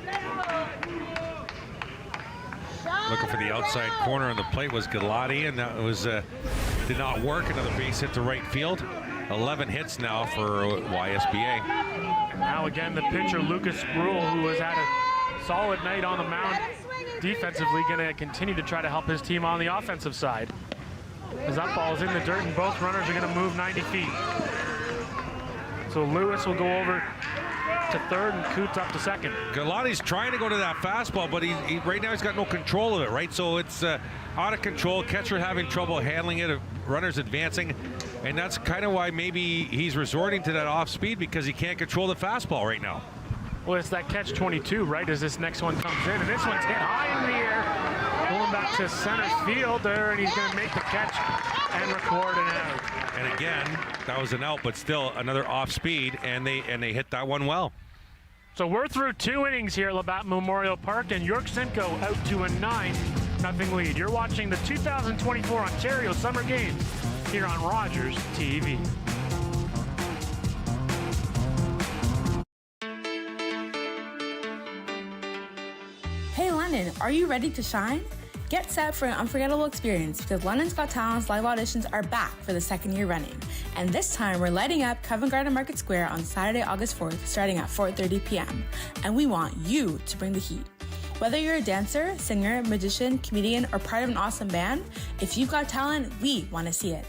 Looking for the outside corner on the plate was Galati, and that was did not work. Another base hit to right field. 11 hits now for YSBA. And now again the pitcher Lucas Spruill, who has had a solid night on the mound defensively, going to continue to try to help his team on the offensive side. As that ball is in the dirt, and both runners are going to move 90 feet. So Lewis will go over to third and Coots up to second. Galati's trying to go to that fastball, but he right now he's got no control of it, right? So it's out of control. Catcher having trouble handling it. runners advancing, and that's kind of why maybe he's resorting to that off speed, because he can't control the fastball right now. Well, it's that catch-22, right, as this next one comes in. And this one's hit high in the air, going back to center field there, and he's going to make the catch and record an out. And again, that was an out, but still another off speed, and they hit that one well. So we're through 2 innings here at Labatt Memorial Park, and York Simcoe out to a 9-0 lead. You're watching the 2024 Ontario Summer Games here on Rogers TV. Hey London, are you ready to shine? Get set for an unforgettable experience because London's Got Talent's live auditions are back for the 2nd year running. And this time we're lighting up Covent Garden Market Square on Saturday, August 4th, starting at 4:30 p.m. And we want you to bring the heat. Whether you're a dancer, singer, magician, comedian, or part of an awesome band, if you've got talent, we want to see it.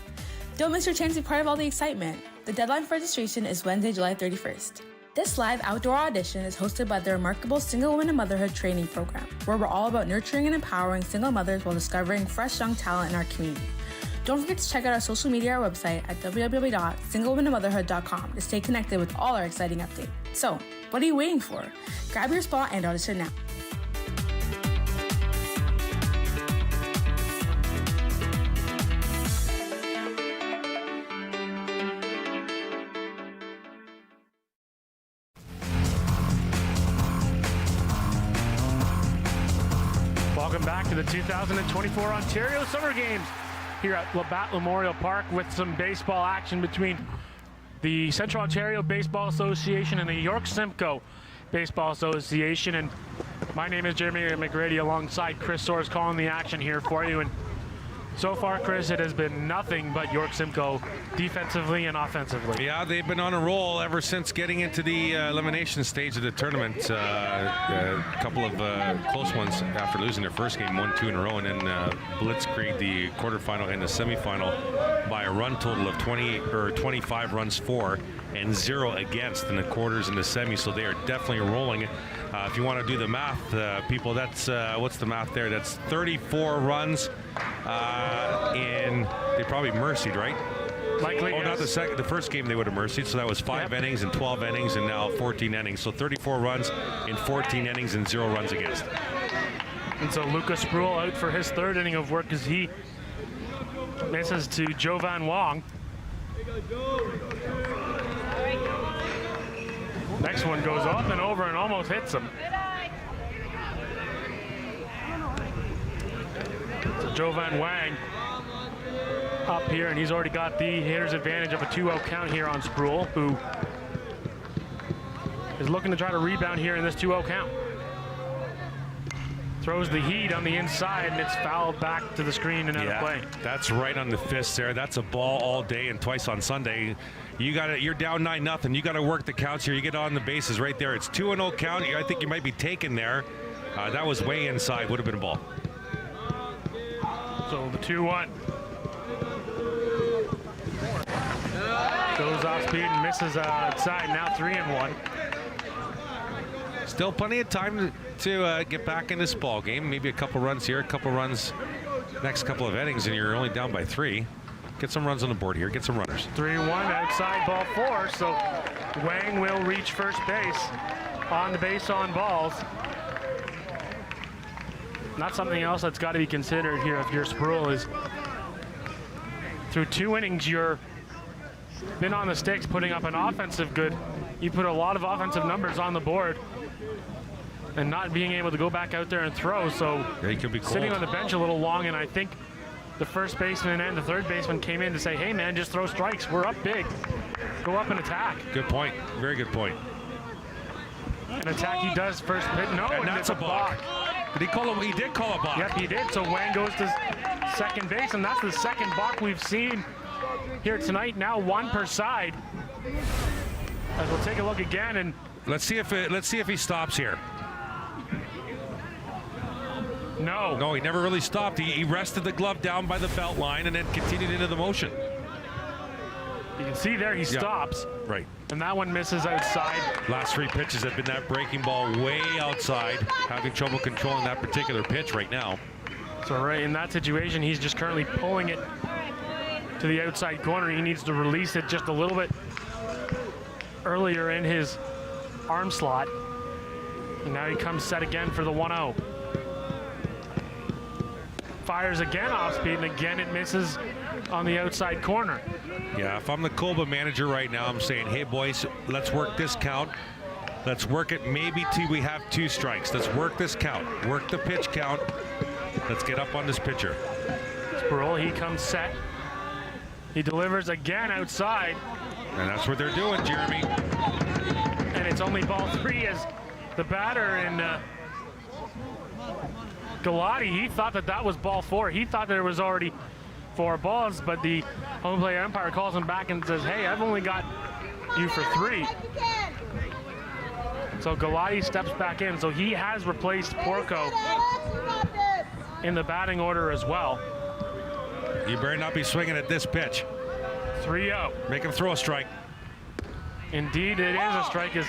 Don't miss your chance to be part of all the excitement. The deadline for registration is Wednesday, July 31st. This live outdoor audition is hosted by the remarkable Single Women in Motherhood training program, where we're all about nurturing and empowering single mothers while discovering fresh young talent in our community. Don't forget to check out our social media or website at www.singlewomeninmotherhood.com to stay connected with all our exciting updates. So, what are you waiting for? Grab your spot and audition now. Welcome back to the 2024 Ontario Summer Games here at Labatt Memorial Park with some baseball action between the Central Ontario Baseball Association and the York Simcoe Baseball Association. And my name is Jeremy McGrady alongside Chris Soares calling the action here for you. And so far, Chris, it has been nothing but York Simcoe defensively and offensively. Yeah, they've been on a roll ever since getting into the elimination stage of the tournament. A couple of close ones after losing their first game, 1-2 in a row, and then blitzkrieg the quarterfinal and the semifinal by a run total of 25 runs for and 0 against in the quarters and the semis. So they are definitely rolling. If you want to do the math, people, that's what's the math there? That's 34 runs. They probably mercied, right? Likely, oh, yes. not the second. The first game they would have mercied, so that was 5 innings and 12 innings, and now 14 innings. So 34 runs in 14 innings and 0 runs against. And so Lucas Spruill out for his 3rd inning of work as he misses to Jovan Wong. Next one goes up and over and almost hits him. So Jovan Wang up here, and he's already got the hitter's advantage of a 2-0 count here on Spruill, who is looking to try to rebound here in this 2-0 count. Throws the heat on the inside, and it's fouled back to the screen and out of play. That's right on the fist there. That's a ball all day and twice on Sunday. You're down 9-0. You got to work the counts here. You get on the bases right there. It's 2-0 count. I think you might be taken there. That was way inside. Would have been a ball. So the 2-1. Goes off speed and misses outside. Now 3-1. Still plenty of time to get back in this ball game. Maybe a couple runs here, a couple runs next couple of innings, and you're only down by 3. Get some runs on the board here. Get some runners. 3-1 outside, ball 4. So Wang will reach first base on the base on balls. Not something else that's got to be considered here if your Spruill is through 2 innings. You're been on the sticks putting up an offensive good. You put a lot of offensive numbers on the board and not being able to go back out there and throw. So yeah, he could be cold. Sitting on the bench a little long, and I think the first baseman and the third baseman came in to say, hey man, just throw strikes. We're up big. Go up and attack. Good point. Very good point. An attack he does first pitch. No, and that's a balk. Did he call him? He did call a balk. Yep, he did. So Wang goes to second base, and that's the second balk we've seen here tonight. Now 1 per side. As we'll take a look again, and let's see if he stops here. No, he never really stopped. He rested the glove down by the belt line and then continued into the motion. You can see there he stops. Right. And that one misses outside. Last 3 pitches have been that breaking ball way outside. Having trouble controlling that particular pitch right now. So right in that situation, he's just currently pulling it to the outside corner. He needs to release it just a little bit earlier in his arm slot. And now he comes set again for the 1-0. Fires again off speed, and again it misses on the outside corner. Yeah, if I'm the Coba manager right now, I'm saying, hey boys, let's work this count. Let's work it maybe till we have 2 strikes. Let's work this count. Work the pitch count. Let's get up on this pitcher. Sproul, he comes set. He delivers again outside. And that's what they're doing, Jeremy. And it's only ball 3 as the batter and Galati, he thought that was ball 4. He thought there was already 4 balls, but the home plate umpire calls him back and says, hey, I've only got you for 3. So Galati steps back in. So he has replaced Porco in the batting order as well. You better not be swinging at this pitch. 3-0. Make him throw a strike. Indeed, it is a strike as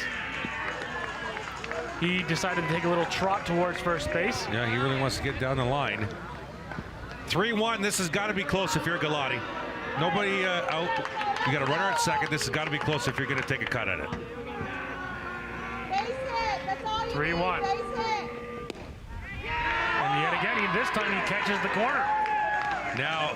he decided to take a little trot towards first base. Yeah, he really wants to get down the line. 3-1, this has got to be close if you're Galati. Nobody out. You got a runner at second. This has got to be close if you're going to take a cut at it. 3-1. And yet again, this time he catches the corner. Now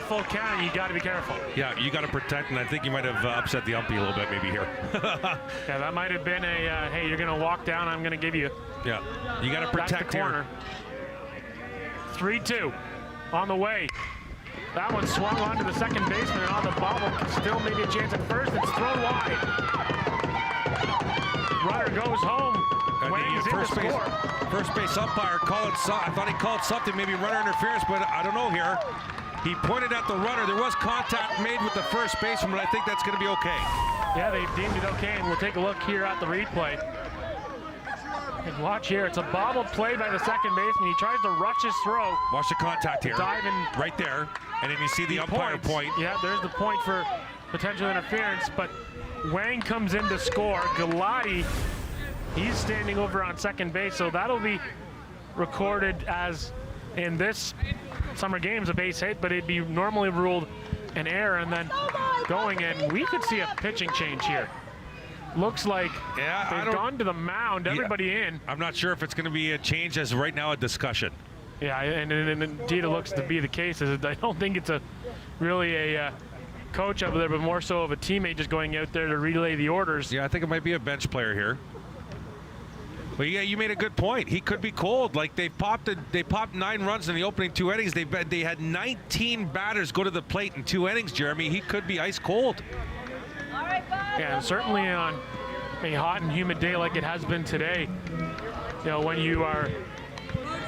full count, you got to be careful. Yeah, you got to protect, and I think you might have upset the umpy a little bit maybe here. Yeah, that might have been a, hey, you're going to walk down, I'm going to give you. Yeah, you got to protect the corner. 3-2 on the way. That one swung onto the second baseman and on the bobble. Still maybe a chance at first. It's thrown wide. Runner goes home. Wayne's in to score. First base umpire called. I thought he called something, maybe runner interference, but I don't know here. He pointed at the runner. There was contact made with the first baseman, but I think that's going to be okay. Yeah, they've deemed it okay, and we'll take a look here at the replay. And watch here, it's a bobbled play by the second baseman. He tries to rush his throw. Watch the contact here. Dive in. Right there, and then you see the umpire point. Yeah, there's the point for potential interference, but Wang comes in to score. Galati, he's standing over on second base, so that'll be recorded as in this summer games a base hit, but it'd be normally ruled an error and then going in. We could see a pitching change here. Looks like they've gone to the mound, everybody in. I'm not sure if it's going to be a change as right now a discussion. Yeah, and indeed it looks to be the case. I don't think it's really a coach over there, but more so of a teammate just going out there to relay the orders. Yeah, I think it might be a bench player here. But yeah, you made a good point. He could be cold. Like they popped 9 runs in the opening 2 innings. They had 19 batters go to the plate in 2 innings, Jeremy. He could be ice cold. Yeah, and certainly on a hot and humid day like it has been today, you know, when you are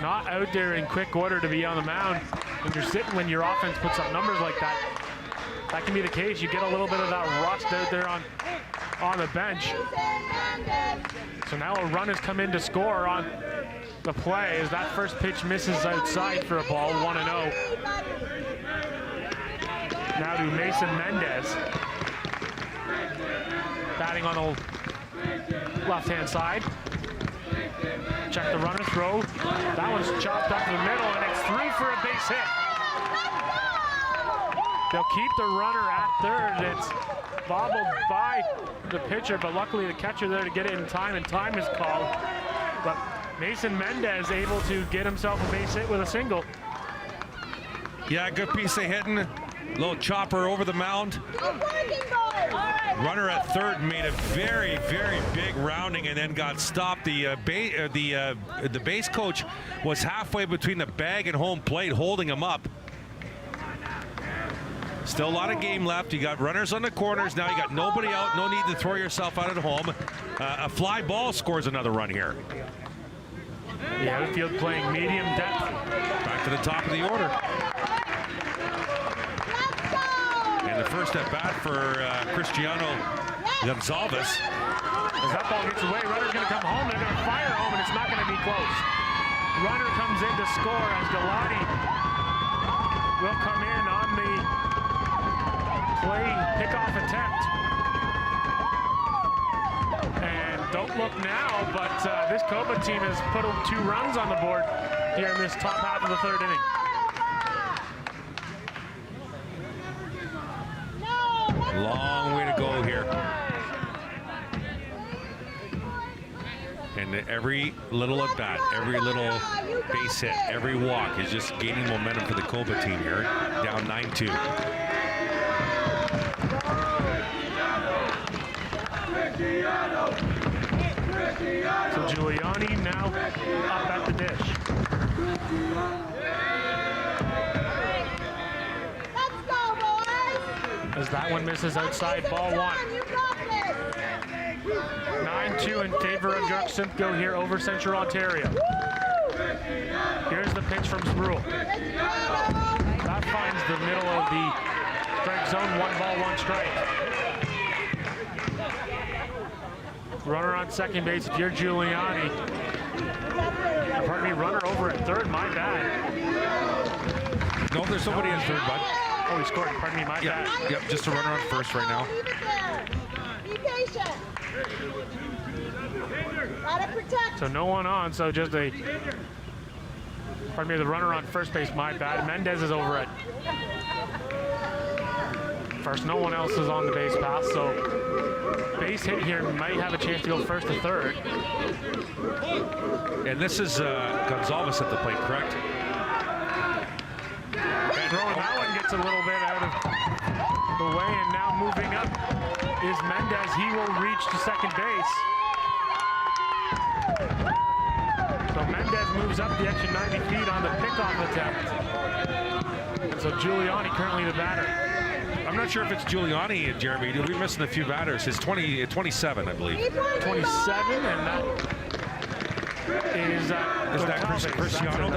not out there in quick order to be on the mound, and you're sitting when your offense puts up numbers like that, that can be the case. You get a little bit of that rust out there on the bench. So now a run has come in to score on the play as that first pitch misses outside for a ball, 1-0. Now to Mason Mendez. Batting on the left-hand side. Check the runner throw. That one's chopped up in the middle, and it's through for a base hit. They'll keep the runner at third. It's bobbled by the pitcher, but luckily the catcher there to get it in time, and time is called. But Mason Mendez able to get himself a base hit with a single. Yeah, good piece of hitting. Little chopper over the mound. Runner at third made a very, very big rounding and then got stopped. The base coach was halfway between the bag and home plate, holding him up. Still a lot of game left. You got runners on the corners now. You got nobody out. No need to throw yourself out at home. A fly ball scores another run here. The outfield playing medium depth. Back to the top of the order. And the first at bat for Cristiano Gonzalez. As that ball gets away, runner's going to come home. They're going to fire home, and it's not going to be close. Runner comes in to score as Galati will come in on the play pickoff attempt. And don't look now, but this Coba team has put 2 runs on the board here in this top half of the third inning. Long way to go here. And every little at bat, every little base hit, every walk is just gaining momentum for the Coba team here. Down 9-2. So Giuliani now up at the dish. Let's go, boys. As that one misses outside, ball one. You got this. 9-2 in favor of York Simcoe here over Central Ontario. Here's the pitch from Sproul. That finds the middle of the strike zone. 1 ball, 1 strike. Runner on second base if you're Giuliani. Pardon me, runner over at third, my bad. No, there's somebody in third, bud. Oh, he scored, pardon me, my bad. Yep, just a runner on first right now. Leave it there. Be patient. Gotta protect. So no one on, so just a, pardon me, the runner on first base, my bad. Mendez is over at first. No one else is on the base path, so base hit here might have a chance to go first to third. And this is Gonzalez at the plate, correct? And throwing that one gets a little bit out of the way, and now moving up is Mendez. He will reach to second base. So Mendez moves up the extra 90 feet on the pickoff attempt. And so Giuliani currently the batter. I'm not sure if it's Giuliani, Jeremy. We're missing a few batters. It's 27, I believe. 27, and that is that Cristiano?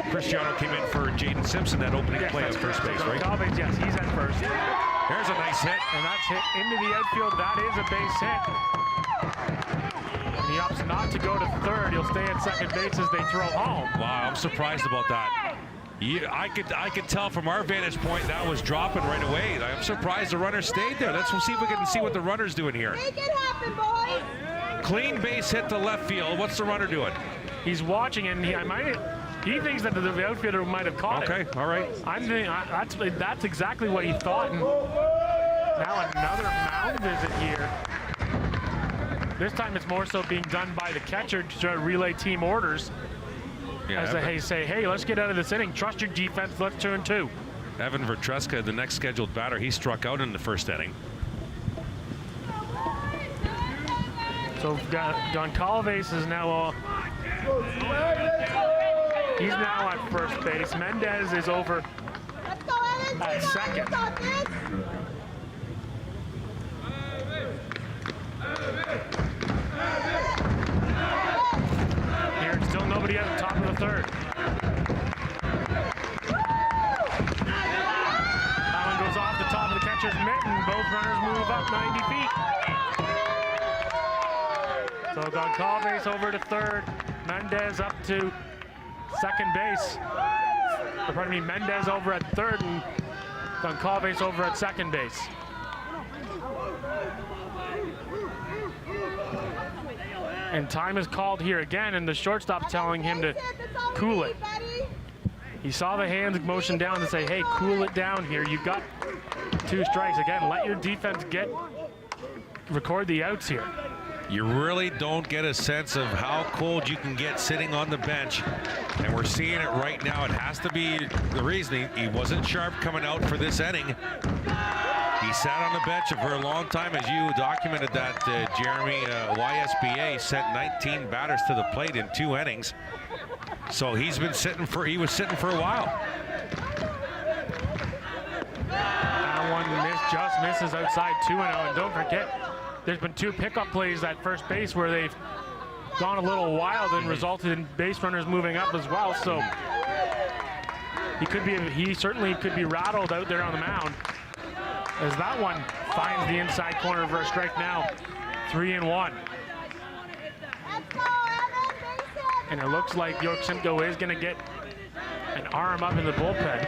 Cristiano came in for Jaden Simpson, that opening play at first base, right? Goncalves, yes, he's at first. There's a nice hit. And that's hit into the outfield. That is a base hit. And he opts not to go to third. He'll stay at second base as they throw home. Wow, I'm surprised about that. Yeah, I could tell from our vantage point that was dropping right away. I'm surprised the runner stayed there. Let's see if we can see what the runner's doing here. Make it happen, boys. Clean base hit to left field. What's the runner doing? He's watching, and he thinks that the outfielder might have caught it. Okay, all right. I'm thinking that's exactly what he thought. And now another mound visit here. This time it's more so being done by the catcher to try to relay team orders. Yeah, As they say, hey, let's get out of this inning. Trust your defense. Let's turn 2. Evan Vertreska, the next scheduled batter, he struck out in the first inning. So Goncalves is now he's now at first base. Mendez is over Let's go, Evans. at second. Got this. Here, still nobody at the top of the third. That one goes off the top of the catcher's mitten. Both runners move up 90 feet. So Goncalves over to third. Mendez up to second base. Or pardon me, Mendez over at third and Goncalves over at second base. And time is called here again, and the shortstop telling him to cool it. He saw the hands motion down to say, hey, cool it down here. You've got 2 strikes. Again, let your defense record the outs here. You really don't get a sense of how cold you can get sitting on the bench. And we're seeing it right now. It has to be the reason he wasn't sharp coming out for this inning. He sat on the bench for a long time, as you documented that, Jeremy. YSBA sent 19 batters to the plate in 2 innings. So he was sitting for a while. That one just misses outside 2-0. And don't forget, there's been 2 pickup plays at first base where they've gone a little wild and resulted in base runners moving up as well. So he certainly could be rattled out there on the mound. As that one finds the inside corner for a strike now. 3-1. And it looks like York Simcoe is going to get an arm up in the bullpen.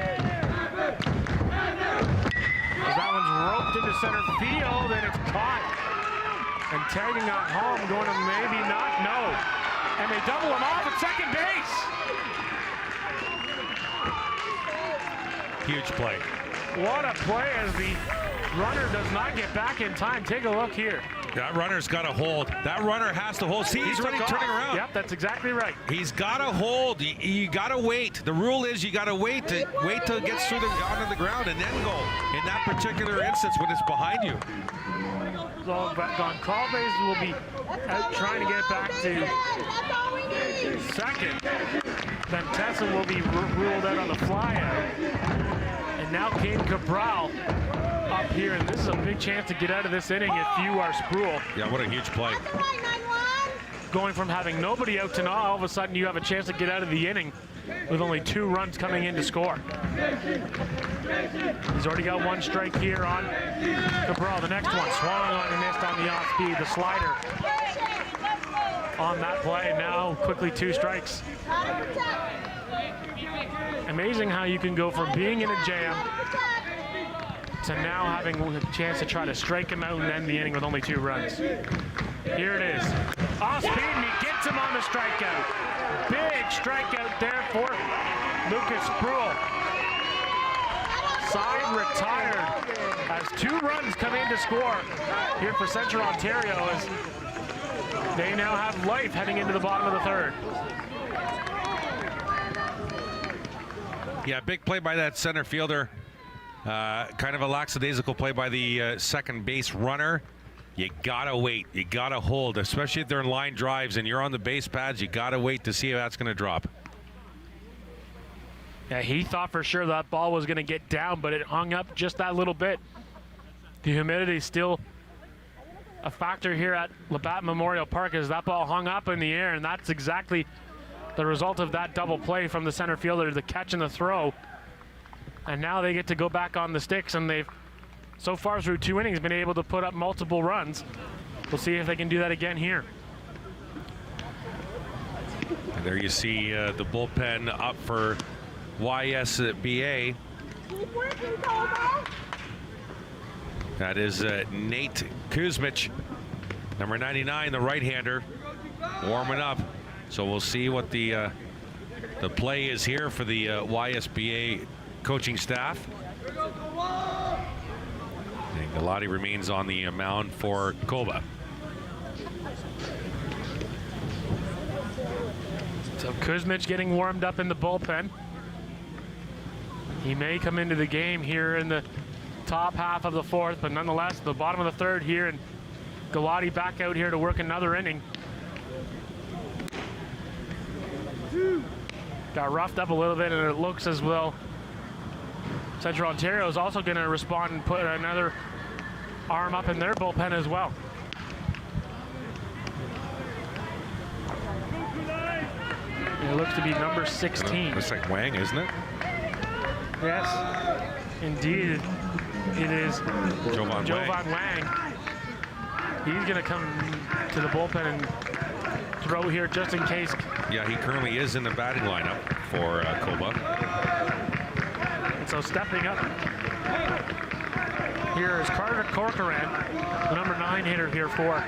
As that one's roped into center field, and it's caught. And tagging on home, going to maybe not, no. And they double him off at second base. Huge play. What a play as the runner does not get back in time. Take a look here. That runner's got to hold. That runner has to hold. See, he's already turning around. Yep, that's exactly right. He's got to hold. You got to wait. The rule is you got to wait till it gets through onto the ground and then go. In that particular instance, when it's behind you. So Goncalves will be out trying to get back to second. Then Tessa will be ruled out on the fly out. And now Kane Cabral up here, and this is a big chance to get out of this inning if you are Sproul. Yeah, what a huge play. Going from having nobody out to now, all of a sudden you have a chance to get out of the inning with only 2 runs coming in to score. He's already got 1 strike here on Cabral. The next one swung on and missed on the off speed. The slider on that play. Now quickly 2 strikes. Amazing how you can go from being in a jam to now having a chance to try to strike him out and end the inning with only 2 runs. Here it is. Off speed, and he gets him on the strikeout. Big strikeout there for Lucas Sproul. Side retired as 2 runs come in to score here for Central Ontario as they now have life heading into the bottom of the 3rd. Yeah, big play by that center fielder. Kind of a lackadaisical play by the second base runner. You gotta wait, you gotta hold, especially if they're in line drives and you're on the base pads. You gotta wait to see how that's gonna drop. Yeah, he thought for sure that ball was gonna get down, but it hung up just that little bit. The humidity still a factor here at Labatt Memorial Park as that ball hung up in the air, and that's exactly the result of that double play from the center fielder, the catch and the throw. And now they get to go back on the sticks, and they've, so far through 2 innings, been able to put up multiple runs. We'll see if they can do that again here. And there you see the bullpen up for YSBA. Keep working, Colby. That is Nate Kuzmich, number 99, the right-hander, warming up. So we'll see what the play is here for the YSBA coaching staff. And Galati remains on the mound for Coba. So Kuzmich getting warmed up in the bullpen. He may come into the game here in the top half of the 4th, but nonetheless, the bottom of the 3rd here, and Galati back out here to work another inning. Got roughed up a little bit, and it looks as well Central Ontario is also going to respond and put another arm up in their bullpen as well. It looks to be number 16. Looks like Wang, isn't it? Yes, indeed, it is Jovan Wang. He's going to come to the bullpen and throw here just in case. Yeah, he currently is in the batting lineup for Coba. And so stepping up here is Carter Corcoran, the number 9 hitter here for,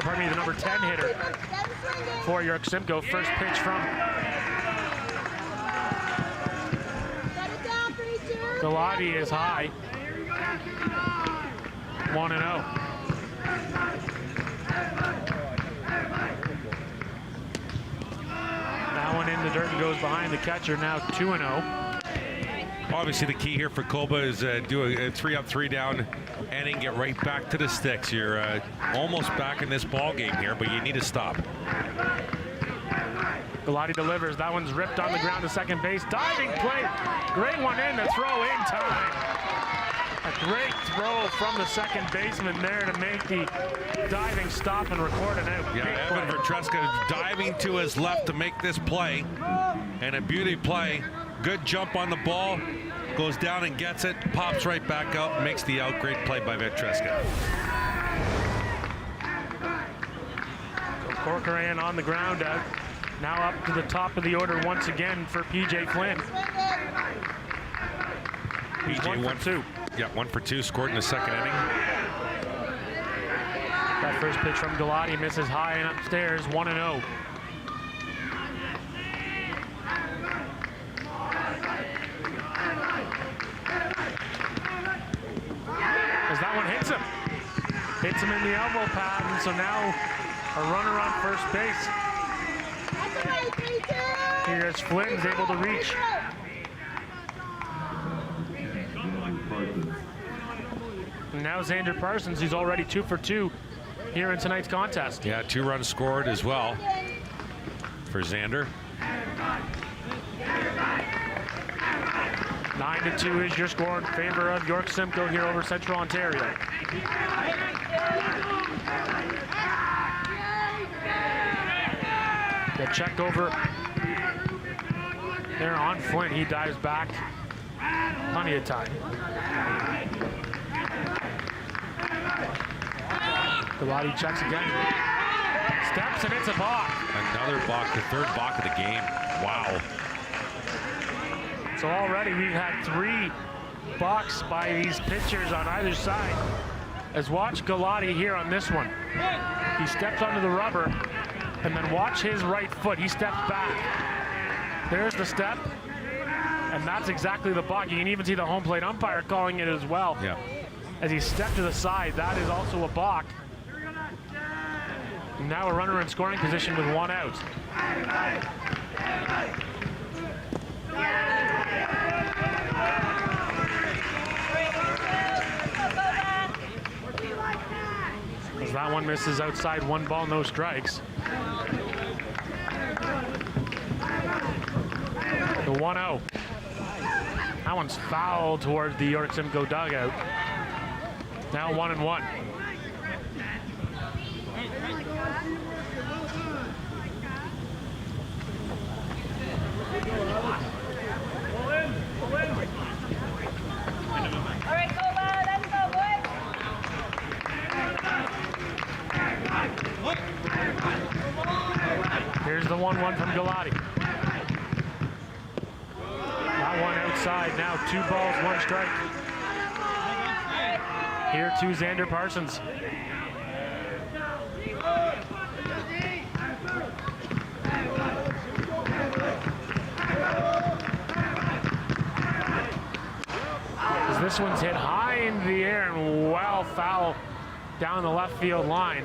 pardon me, the number 10 hitter for York Simcoe. First pitch from Galati is high. 1-0. That one in the dirt and goes behind the catcher. Now 2-0. Obviously, the key here for Coba is do a 3-up, 3-down inning, get right back to the sticks. You're almost back in this ball game here, but you need to stop. Galati delivers. That one's ripped on the ground to second base. Diving play. Great one in. The throw in time. A great throw from the second baseman there to make the diving stop and record it out. Yeah, Evan Vertreska diving to his left to make this play. And a beauty play. Good jump on the ball. Goes down and gets it. Pops right back up. Makes the out. Great play by Vertreska. So Corcoran on the ground out. Now up to the top of the order once again for PJ Flynn. He's 1 for 2. Yeah, 1 for 2. Scored in the second inning. That first pitch from Galati misses high and upstairs. 1-0. as that one hits him. Hits him in the elbow pad, and so now a runner on first base. Here's Flynn's able to reach. And now Xander Parsons, who's already 2 for 2 here in tonight's contest. Yeah, 2 runs scored as well for Xander. 9-2 is your score in favor of York Simcoe here over Central Ontario. The check over there on Flynn. He dives back. Plenty of time. Galati checks again. Steps and it's a balk. Another balk, the 3rd balk of the game. Wow. So already we've had 3 balks by these pitchers on either side. As watch Galati here on this one. He steps onto the rubber and then watch his right foot. He steps back. There's the step. And that's exactly the balk. You can even see the home plate umpire calling it as well. Yeah. As he stepped to the side, that is also a balk. Now a runner in scoring position with 1 out. As that one misses outside, 1 ball, no strikes. The 1-0. That one's fouled towards the York Simcoe dugout. Now 1-1. Here's the 1-1 from Galati. That one outside now, 2 balls, 1 strike. Here to Xander Parsons. As this one's hit high in the air and well foul down the left field line.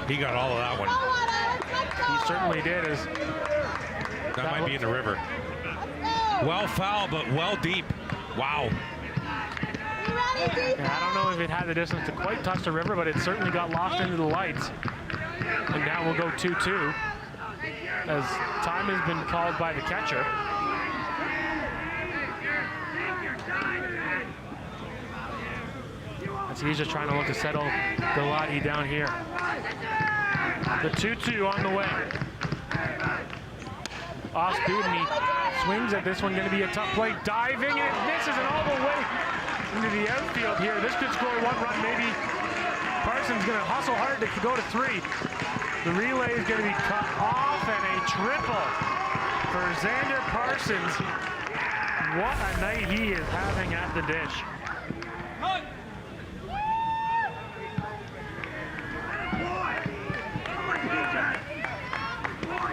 He got all of that one. He certainly did. That might be in the river. Well foul, but well deep. Wow. Yeah, I don't know if it had the distance to quite touch the river, but it certainly got lost into the lights. And now we'll go 2-2 as time has been called by the catcher. As he's just trying to look to settle Galati down here. The 2-2 on the way. Off speed, and he swings at this one. Going to be a tough play. Diving, and it misses, and all the way into the outfield here. This could score 1 run, maybe. Parsons going to hustle hard to go to 3. The relay is going to be cut off, and a triple for Xander Parsons. What a night he is having at the dish.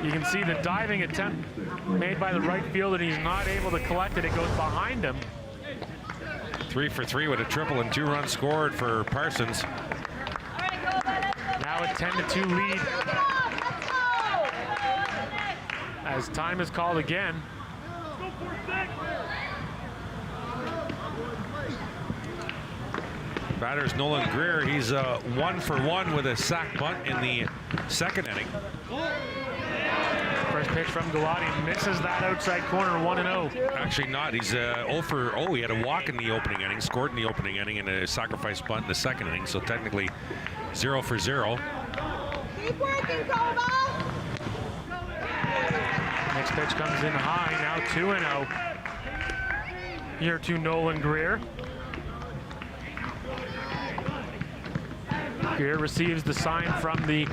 You can see the diving attempt made by the right fielder, and he's not able to collect it. It goes behind him. 3 for 3 with a triple and 2 runs scored for Parsons. Now a 10-2 lead. As time is called again. Batter's Nolan Greer. He's 1 for 1 with a sac bunt in the 2nd inning. First pitch from Galati misses that outside corner, 1-0. Actually not. He's 0 for, he had a walk in the opening inning, scored in the opening inning, and a sacrifice bunt in the 2nd inning. So technically 0 for 0. Keep working, Cobalt. Next pitch comes in high, now 2-0. Here to Nolan Greer. Greer receives the sign from the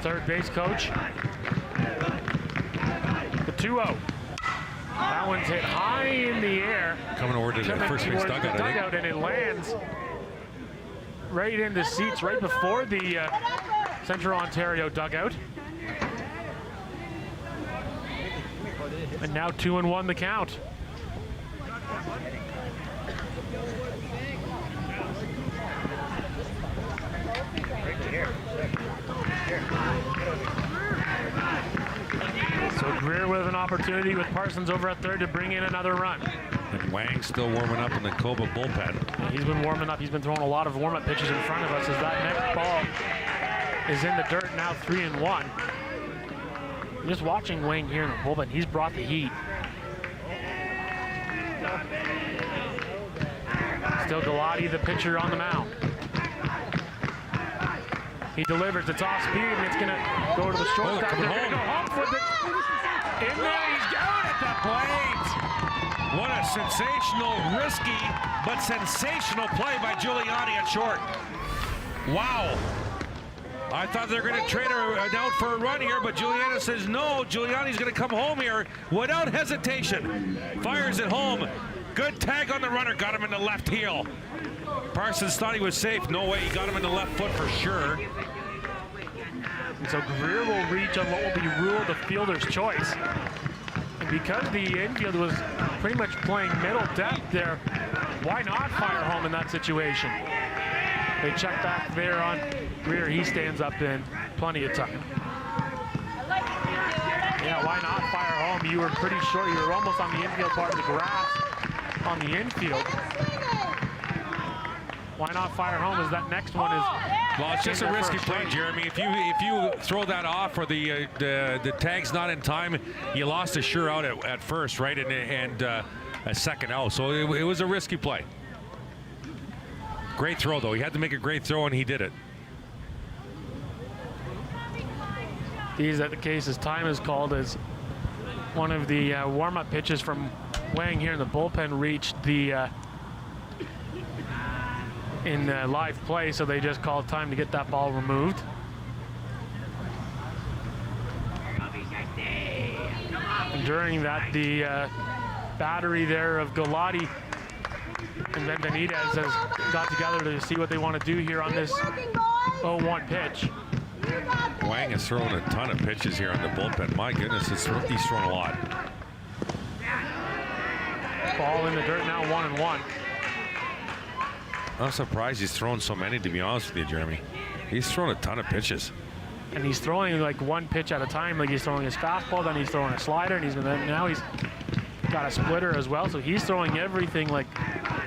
3rd base coach. The 2-0. That one's hit high in the air. Coming over to the first base dugout, I think. And it lands right in the seats right before the Central Ontario dugout. And now 2-1 the count. So Greer with an opportunity with Parsons over at third to bring in another run. And Wang still warming up in the Coba bullpen. He's been warming up. He's been throwing a lot of warm-up pitches in front of us as that next ball is in the dirt now, 3-1. Just watching Wang here in the bullpen, he's brought the heat. Still Galati, the pitcher, on the mound. He delivers. It's off speed, and it's going to go to the shortstop. They're going to go home for the... In there, he's down at the plate. What a sensational, risky, but sensational play by Giuliani at short. Wow. I thought they were going to trade her out for a run here, but Giuliani says no. Giuliani's going to come home here without hesitation. Fires it home. Good tag on the runner. Got him in the left heel. Parsons thought he was safe. No way. He got him in the left foot for sure. And so Greer will reach on what will be ruled the fielder's choice. And because the infield was pretty much playing middle depth there, why not fire home in that situation? They check back there on Greer. He stands up in plenty of time. Yeah, why not fire home? You were pretty short. You were almost on the infield part of the grass on the infield. Why not fire home as that next one is... Well, it's just a risky play, Jeremy. If you throw that off or the tag's not in time, you lost a sure out at first, right? And a second out. So it was a risky play. Great throw, though. He had to make a great throw, and he did it. These are the cases. Time is called as one of the warm-up pitches from Wang here in the bullpen reached the in live play, so they just called time to get that ball removed. And during that, the battery there of Galati and then Benitez has got together to see what they want to do here on this 0-1 pitch. Wang has thrown a ton of pitches here on the bullpen. My goodness, he's thrown a lot. Ball in the dirt now, 1-1. I'm surprised he's thrown so many, to be honest with you, Jeremy. He's thrown a ton of pitches. And he's throwing like one pitch at a time. Like he's throwing his fastball, then he's throwing a slider, and now he's got a splitter as well. So he's throwing everything like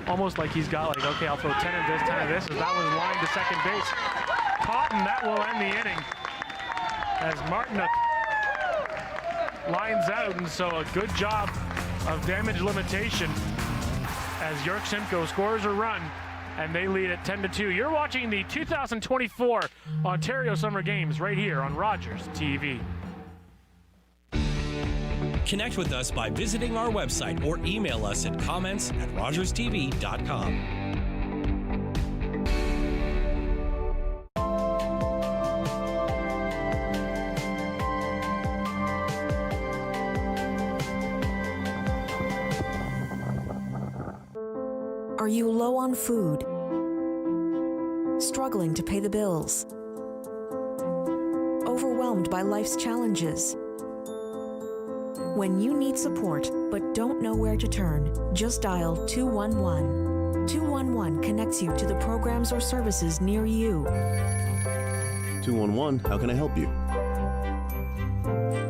almost like he's got like, okay, I'll throw 10 of this, 10 of this. As that one's lined to second base. Caught, and that will end the inning. As Martinuk lines out, and so a good job of damage limitation as York Simco scores a run, and they lead at 10-2. You're watching the 2024 Ontario Summer Games right here on Rogers TV. Connect with us by visiting our website or email us at comments@rogerstv.com. Are you low on food? Struggling to pay the bills? Overwhelmed by life's challenges? When you need support but don't know where to turn, just dial 211. 211 connects you to the programs or services near you. 211, how can I help you?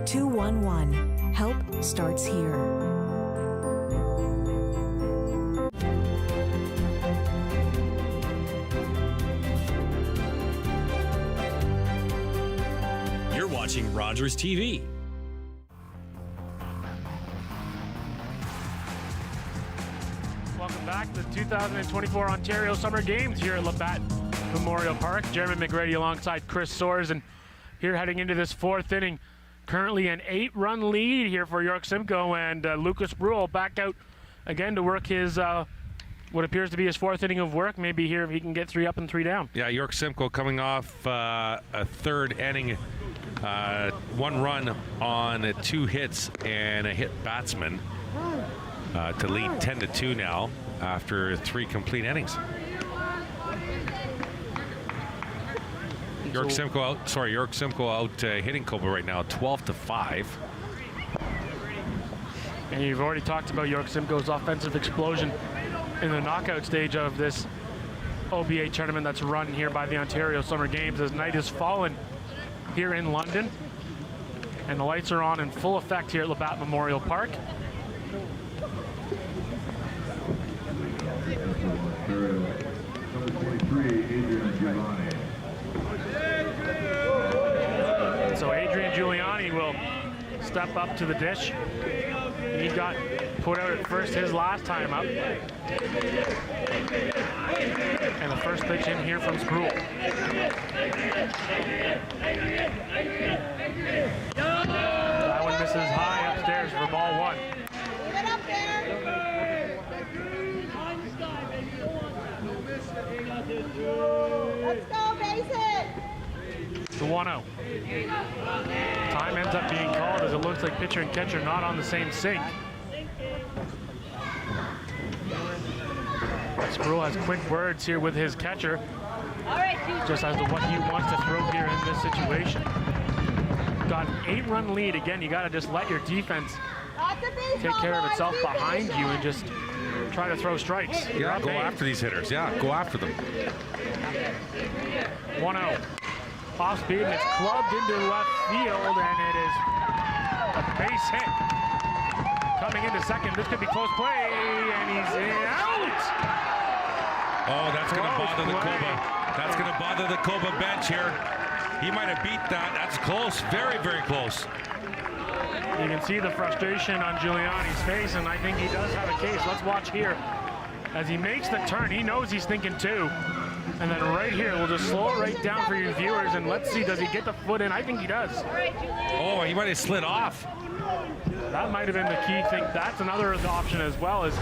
211, help starts here. Watching Rogers TV. Welcome back to the 2024 Ontario Summer Games here at Labatt Memorial Park. Jeremy McGrady alongside Chris Soares, and here heading into this fourth inning. Currently an 8-run lead here for York Simco, and Lucas Bruhl back out again to work his what appears to be his fourth inning of work. Maybe here if he can get 3 up and 3 down. Yeah, York Simco coming off a third inning. 1 run on 2 hits and a hit batsman to lead 10-2 now after 3 complete innings. York Simco out hitting Coba right now 12-5. And you've already talked about York Simco's offensive explosion in the knockout stage of this OBA tournament that's run here by the Ontario Summer Games as night has fallen here in London. And the lights are on in full effect here at Labatt Memorial Park. So Adrian Giuliani will step up to the dish. He got put out at first his last time up. And the first pitch in here from Sproul. That one misses high upstairs for ball one. Leave it up there. Let's go, bases. The 1-0. Time ends up being called as it looks like pitcher and catcher not on the same sync. Sproul has quick words here with his catcher, just as to what he wants to throw here in this situation. Got an 8-run lead. Again, you got to just let your defense take care of itself behind you and just try to throw strikes. Yeah, go after these hitters. Yeah, go after them. 1-0. Off speed, and it's clubbed into left field, and it is a base hit. Coming into second, this could be close play, and he's out. Oh, that's going to bother the Coba. That's going to bother the Coba bench here. He might have beat that. That's close, very, very close. You can see the frustration on Giuliani's face, and I think he does have a case. Let's watch here. As he makes the turn, he knows he's thinking two. And then right here, we'll just slow it right down for your viewers, and let's see, does he get the foot in? I think he does. Oh, he might have slid off. That might have been the key thing. That's another option as well. Is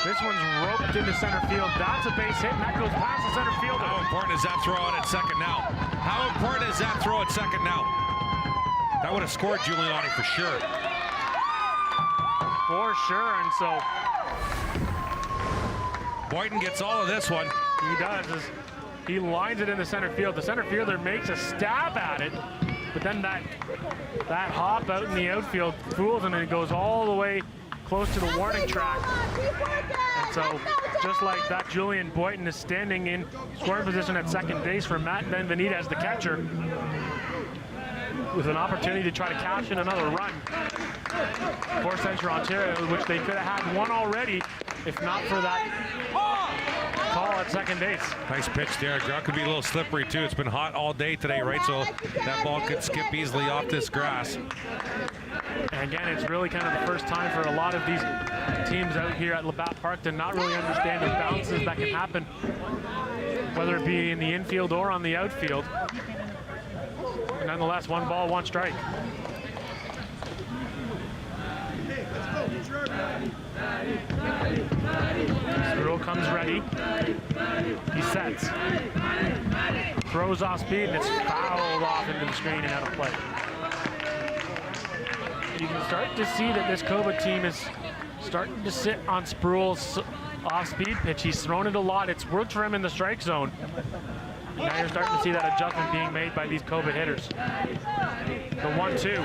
this one's roped into center field. That's a base hit, and that goes past the center fielder. How important is that throw out at second now? How important is that throw at second now? That would have scored Giuliani for sure. For sure, and so Boynton gets all of this one. He does. He lines it in the center field. The center fielder makes a stab at it, but then that hop out in the outfield fools him, and it goes all the way close to the warning track. And so, just like that, Julian Boynton is standing in scoring position at second base for Matt Benvenita, the catcher, with an opportunity to try to cash in another run for Central Ontario, which they could have had one already if not for that call at second base. Nice pitch there. Ground could be a little slippery too. It's been hot all day today, right? So that ball could skip easily off this grass. And again, it's really kind of the first time for a lot of these teams out here at Labatt Park to not really understand the bounces that can happen, whether it be in the infield or on the outfield. And nonetheless, 1 ball, 1 strike. Sproul comes ready. He sets. Throws off speed, and it's fouled off into the screen and out of play. You can start to see that this Coba team is starting to sit on Sproul's off-speed pitch. He's thrown it a lot. It's worked for him in the strike zone. Now you're starting to see that adjustment being made by these Coba hitters. The 1-2.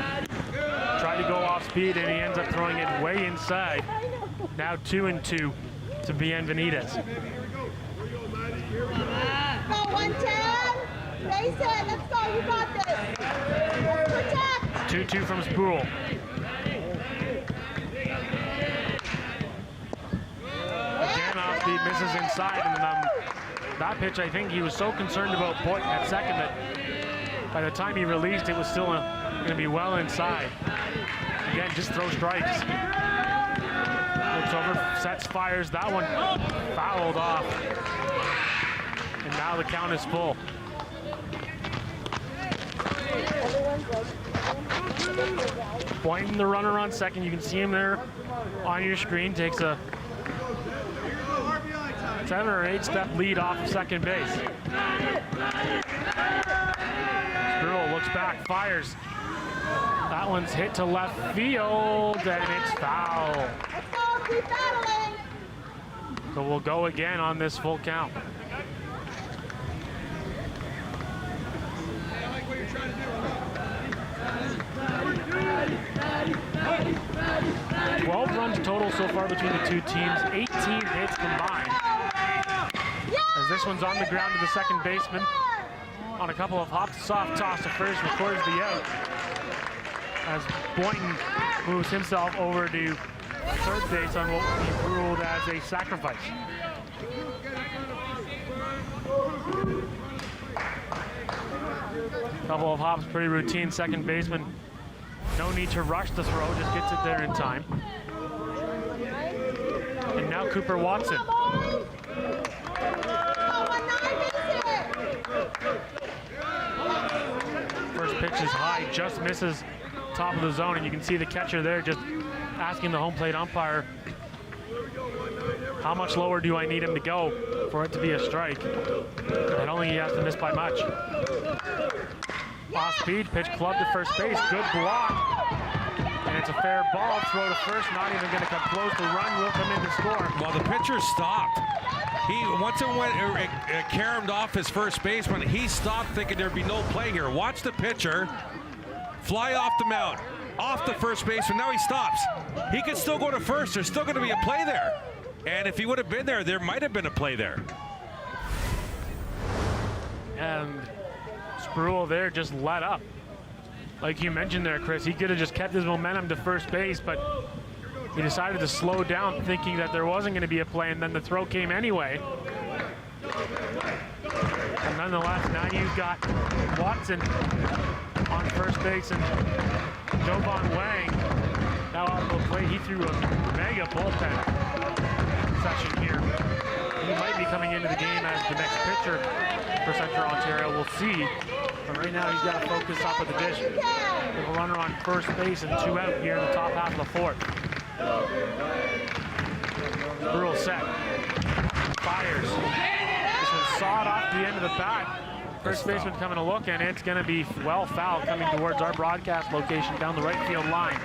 Tried to go off speed, and he ends up throwing it way inside. Now 2-2 to Benvenita. Go 110. Base it. Let's go. You got this. Protect. 2-2 from Sproul. Again, off speed, misses inside, and that pitch, I think he was so concerned about Boynton at second that by the time he released, it was still going to be well inside. Again, just throw strikes. Looks over, sets, fires. That one fouled off. And now the count is full. Boynton, the runner on second. You can see him there on your screen. Takes a 7 or 8 step lead off of second base. Sproul looks back, fires. That one's hit to left field, and it's foul. Let's go. Keep battling. So we'll go again on this full count. Ready. 12 runs total so far between the two teams, 18 hits combined. As As this one's on the ground to the second baseman. On a couple of hops, soft toss to first, records the out. As Boynton moves himself over to third base on what will be ruled as a sacrifice. Couple of hops, pretty routine. Second baseman, no need to rush the throw, just gets it there in time. And now Cooper Watson. First pitch is high, just misses top of the zone, and you can see the catcher there just asking the home plate umpire, how much lower do I need him to go for it to be a strike? I don't think he has to miss by much. Off speed, pitch clubbed to first base, good block. And it's a fair ball, throw to first, not even gonna come close. The run will come in to score. Well, the pitcher stopped. Once it went, caromed off his first baseman, he stopped thinking there'd be no play here. Watch the pitcher fly off the mound, off the first baseman. Now he stops. He could still go to first. There's still going to be a play there. And if he would have been there, there might have been a play there. And Spruill there just let up. Like you mentioned there, Chris, he could have just kept his momentum to first base, but he decided to slow down thinking that there wasn't going to be a play, and then the throw came anyway. And nonetheless, now you've got Watson on first base and Jovan Wang now off the plate. He threw a mega bullpen session here. He might be coming into the game as the next pitcher for Central Ontario. We'll see. But right now he's got to focus up at the dish. With a runner on first base and 2 out here in the top half of the fourth. Spruill set. Fires. This one's sawed off the end of the bat. First baseman coming to look, and it's going to be well foul coming towards our broadcast location down the right field line.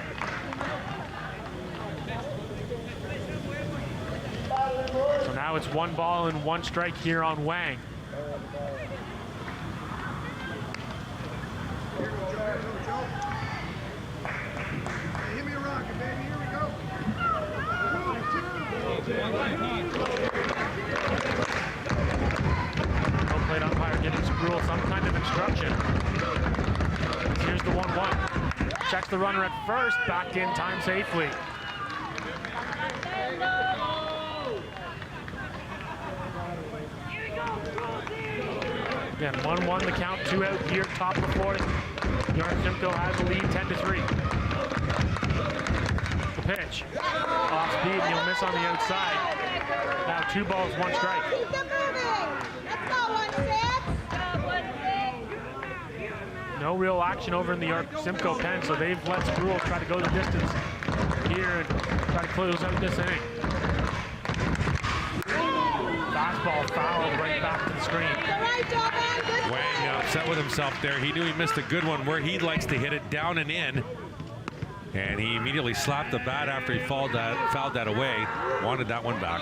So now it's 1 ball and 1 strike here on Wang. Give me a rocket, baby. Here we go. No plate umpire giving Spruill some kind of instruction. Here's the 1-1. Checks the runner at first, back in time safely. Again, 1-1 the count, 2 out here, top of the fourth. York Simcoe has the lead 10-3. The pitch. Off speed, and you'll miss on the outside. Now 2 balls, 1 strike. Keep them moving. Let's go, 1-6. No real action over in the York Simcoe pen, so they've let Spruill try to go the distance here and try to close out this inning. Fastball fouled right back to the screen. Wang upset with himself there. He knew he missed a good one where he likes to hit it down and in. And he immediately slapped the bat after he fouled that away. Wanted that one back.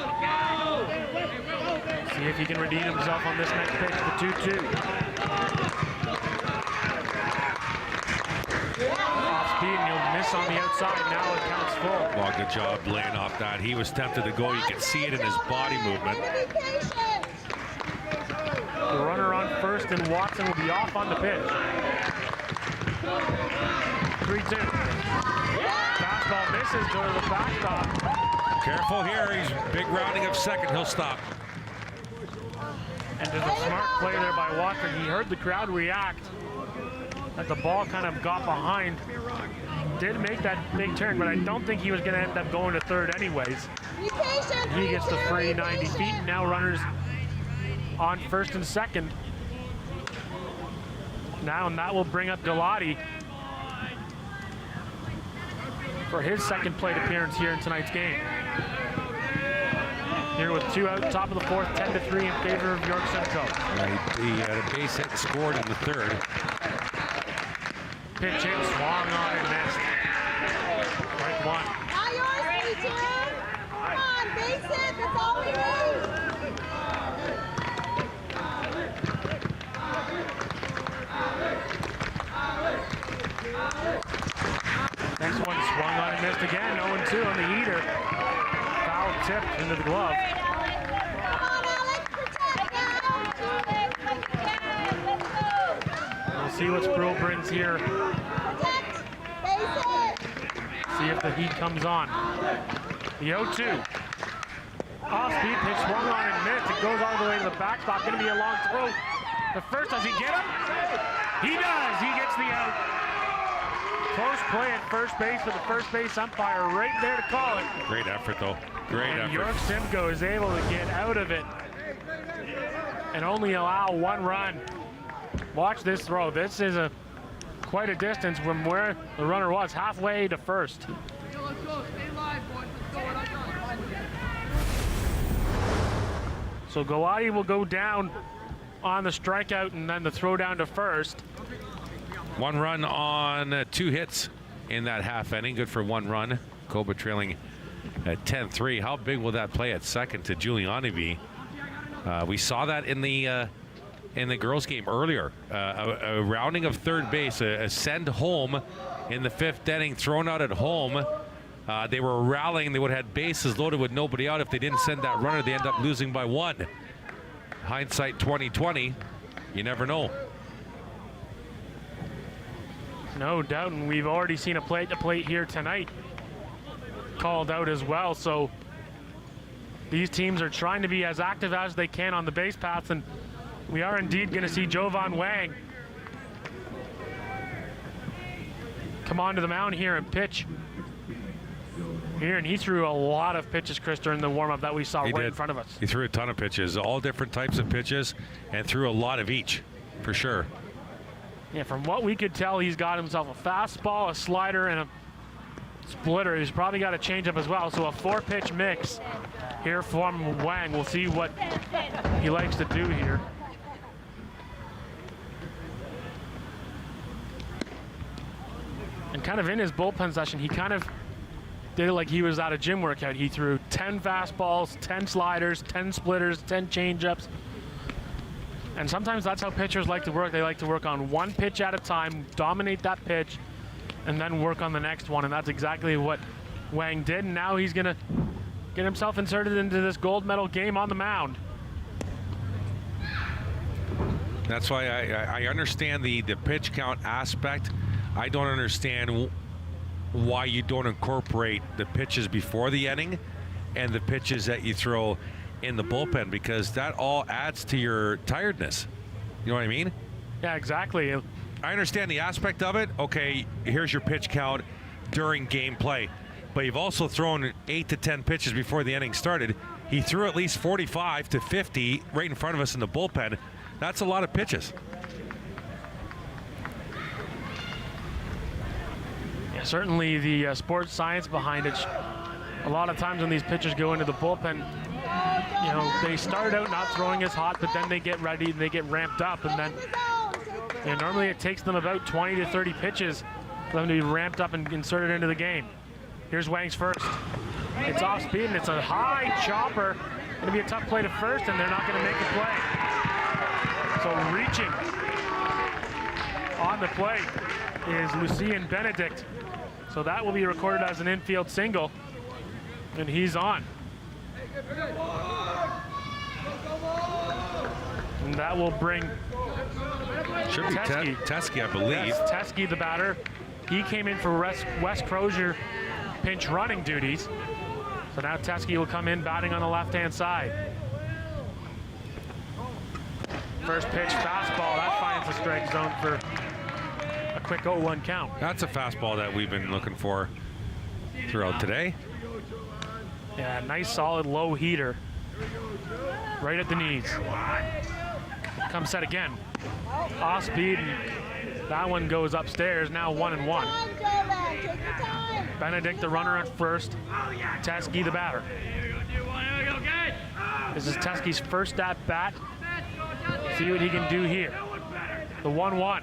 See if he can redeem himself on this next pitch, the 2-2. Off speed, and you'll miss on the outside. Now it counts full. Well, good job laying off that. He was tempted to go. You can see it in his body movement. The runner on first, and Watson will be off on the pitch. 3-2. Fastball misses, go to the backstop. Careful here. He's big rounding of second. He'll stop. And there's a smart play there by Watson. He heard the crowd react as the ball kind of got behind. Did make that big turn, but I don't think he was going to end up going to third anyways. He gets the free 90 feet, and now runners on first and second. Now, and that will bring up Galati for his second plate appearance here in tonight's game. Here with 2 out, top of the fourth, 10-3 in favor of York Simcoe. He had a base hit and scored in the third. Pitch hit, swung on and missed. Strike 1. Now yours, 3-2. Come on, base hit, that's all we need. Next one swung on and missed again. 0-2 on the heater. Foul tipped into the glove. Come on, Alex, protect that. see what Sproul brings here. Protect. Base it. See if the heat comes on. The 0-2. Off-speed pitch swung on and missed. It goes all the way to the backstop. Going to be a long throw. The first, does he get him? He does. He gets the out. Close play at first base for the first base umpire right there to call it. Great effort, though. Great effort. York Simco is able to get out of it and only allow 1 run. Watch this throw. This is quite a distance from where the runner was, halfway to first. So Galati will go down on the strikeout and then the throw down to first. 1 run on 2 hits in that half inning. Good for 1 run. Coba trailing at 10-3. How big will that play at second to Giuliani be? We saw that in the girls' game earlier. A rounding of third base, a send home in the 5th inning, thrown out at home. They were rallying. They would have had bases loaded with nobody out. If they didn't send that runner, they end up losing by 1. Hindsight 2020, you never know. No doubt, and we've already seen a plate-to-plate here tonight called out as well. So these teams are trying to be as active as they can on the base paths, and we are indeed going to see Jovan Wang come onto the mound here and pitch here, and he threw a lot of pitches, Chris, during the warm-up that we saw right in front of us. He threw a ton of pitches, all different types of pitches, and threw a lot of each, for sure. Yeah, from what we could tell, he's got himself a fastball, a slider, and a splitter. He's probably got a changeup as well, so a 4-pitch mix here from Wang. We'll see what he likes to do here. And kind of in his bullpen session, he kind of did it like he was at a gym workout. He threw 10 fastballs, 10 sliders, 10 splitters, 10 changeups. And sometimes that's how pitchers like to work. They like to work on 1 pitch at a time, dominate that pitch, and then work on the next one. And that's exactly what Wang did. And now he's going to get himself inserted into this gold medal game on the mound. That's why I understand the pitch count aspect. I don't understand why you don't incorporate the pitches before the inning and the pitches that you throw in the bullpen, because that all adds to your tiredness. You know what I mean? Yeah, exactly. I understand the aspect of it. Okay, here's your pitch count during game play. But you've also thrown 8 to 10 pitches before the inning started. He threw at least 45 to 50 right in front of us in the bullpen. That's a lot of pitches. Yeah, certainly the sports science behind it. A lot of times when these pitchers go into the bullpen, you know, they start out not throwing as hot, but then they get ready and they get ramped up, and then normally it takes them about 20 to 30 pitches for them to be ramped up and inserted into the game. Here's Wang's first. It's off speed and it's a high chopper. Gonna be a tough play to first, and they're not gonna make the play. So reaching on the play is Lucien Benedict. So that will be recorded as an infield single, and he's on. And that will bring should be Teskey, I believe. Yes, Teskey, the batter. He came in for Wes Crozier pinch running duties. So now Teskey will come in batting on the left-hand side. First pitch, fastball. That finds the strike zone for a quick 0-1 count. That's a fastball that we've been looking for throughout today. Yeah, nice solid low heater. Right at the knees. Comes set again. Off speed. That one goes upstairs. Now 1-1. Benedict, the runner at first. Teskey, the batter. This is Teskey's first at bat. See what he can do here. The 1-1.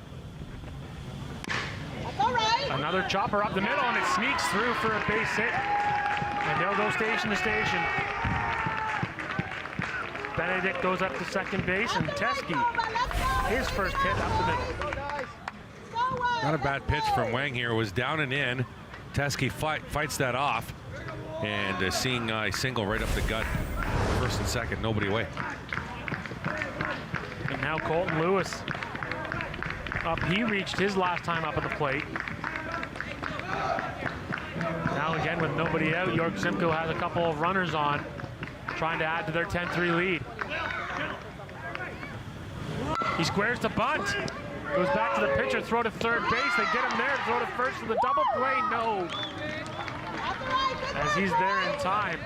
Another chopper up the middle, and it sneaks through for a base hit. And they'll go station to station. Benedict goes up to second base, and Teskey, his first hit up the middle. Not a bad pitch from Wang here. It was down and in. Teskey fights that off, and seeing a single right up the gut. First and second, nobody away. And now Colton Lewis up he reached his last time up at the plate. Now again with nobody out, York Simcoe has a couple of runners on, trying to add to their 10-3 lead. He squares to bunt. Goes back to the pitcher, throw to third base. They get him there, throw to first for the double play. No. As he's there in time.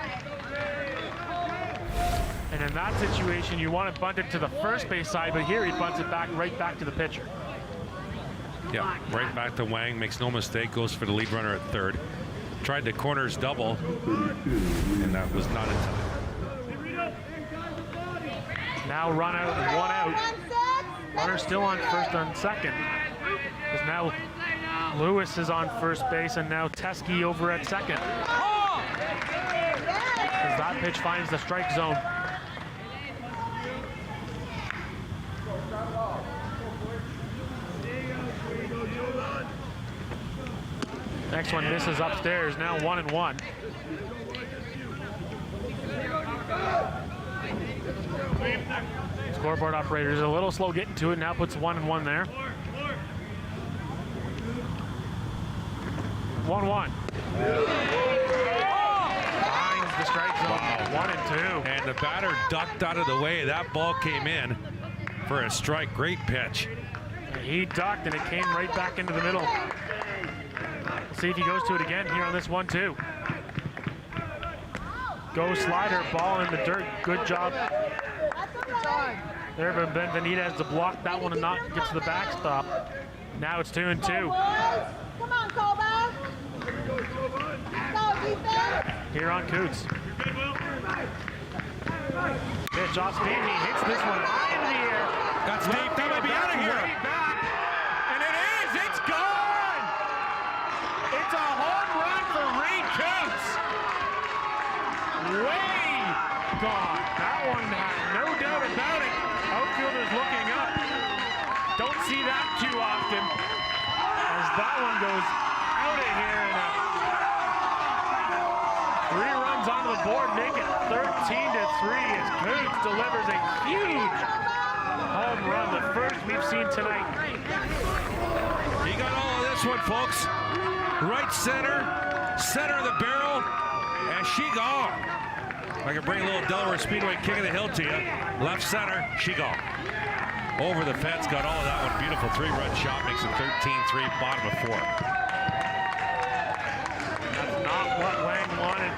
And in that situation, you want to bunt it to the first base side, but here he bunts it back, right back to the pitcher. Yeah, right back to Wang, makes no mistake, goes for the lead runner at third. Tried the corners double, and that was not in time. Now run out, one out. Runner still on first and second. Because now Lewis is on first base, and now Teskey over at second. As that pitch finds the strike zone. Next one misses upstairs, now 1-1. Scoreboard operator is a little slow getting to it, now puts 1-1 there. 1-1. Finds the strike zone, 1-2. And the batter ducked out of the way. That ball came in for a strike. Great pitch. He ducked and it came right back into the middle. We'll see if he goes to it again here on this 1-2. Go slider, ball in the dirt. Good job there, but Benvenida has to block that one and not get to the backstop. Now it's 2-2. Come on, Koba. Go, defense. Here on Coots. Pitch off speed, he hits this one high in the air. That's deep, that might be out of here. Right back. And it is, it's gone! It's a home run for Reed Coots. Way gone. That one, no doubt about it. Outfielders looking up. Don't see that too often. As that one goes out of here and 3 runs onto the board, make it 13-3 as Coots delivers a huge home run, the first we've seen tonight. He got all of this one, folks. Right center of the barrel, and she gone. I can bring a little Delaware Speedway King of the Hill to you. Left center, she gone. Over the fence, got all of that one. Beautiful 3-run shot, makes it 13-3, bottom of 4. That's not what Wang wanted.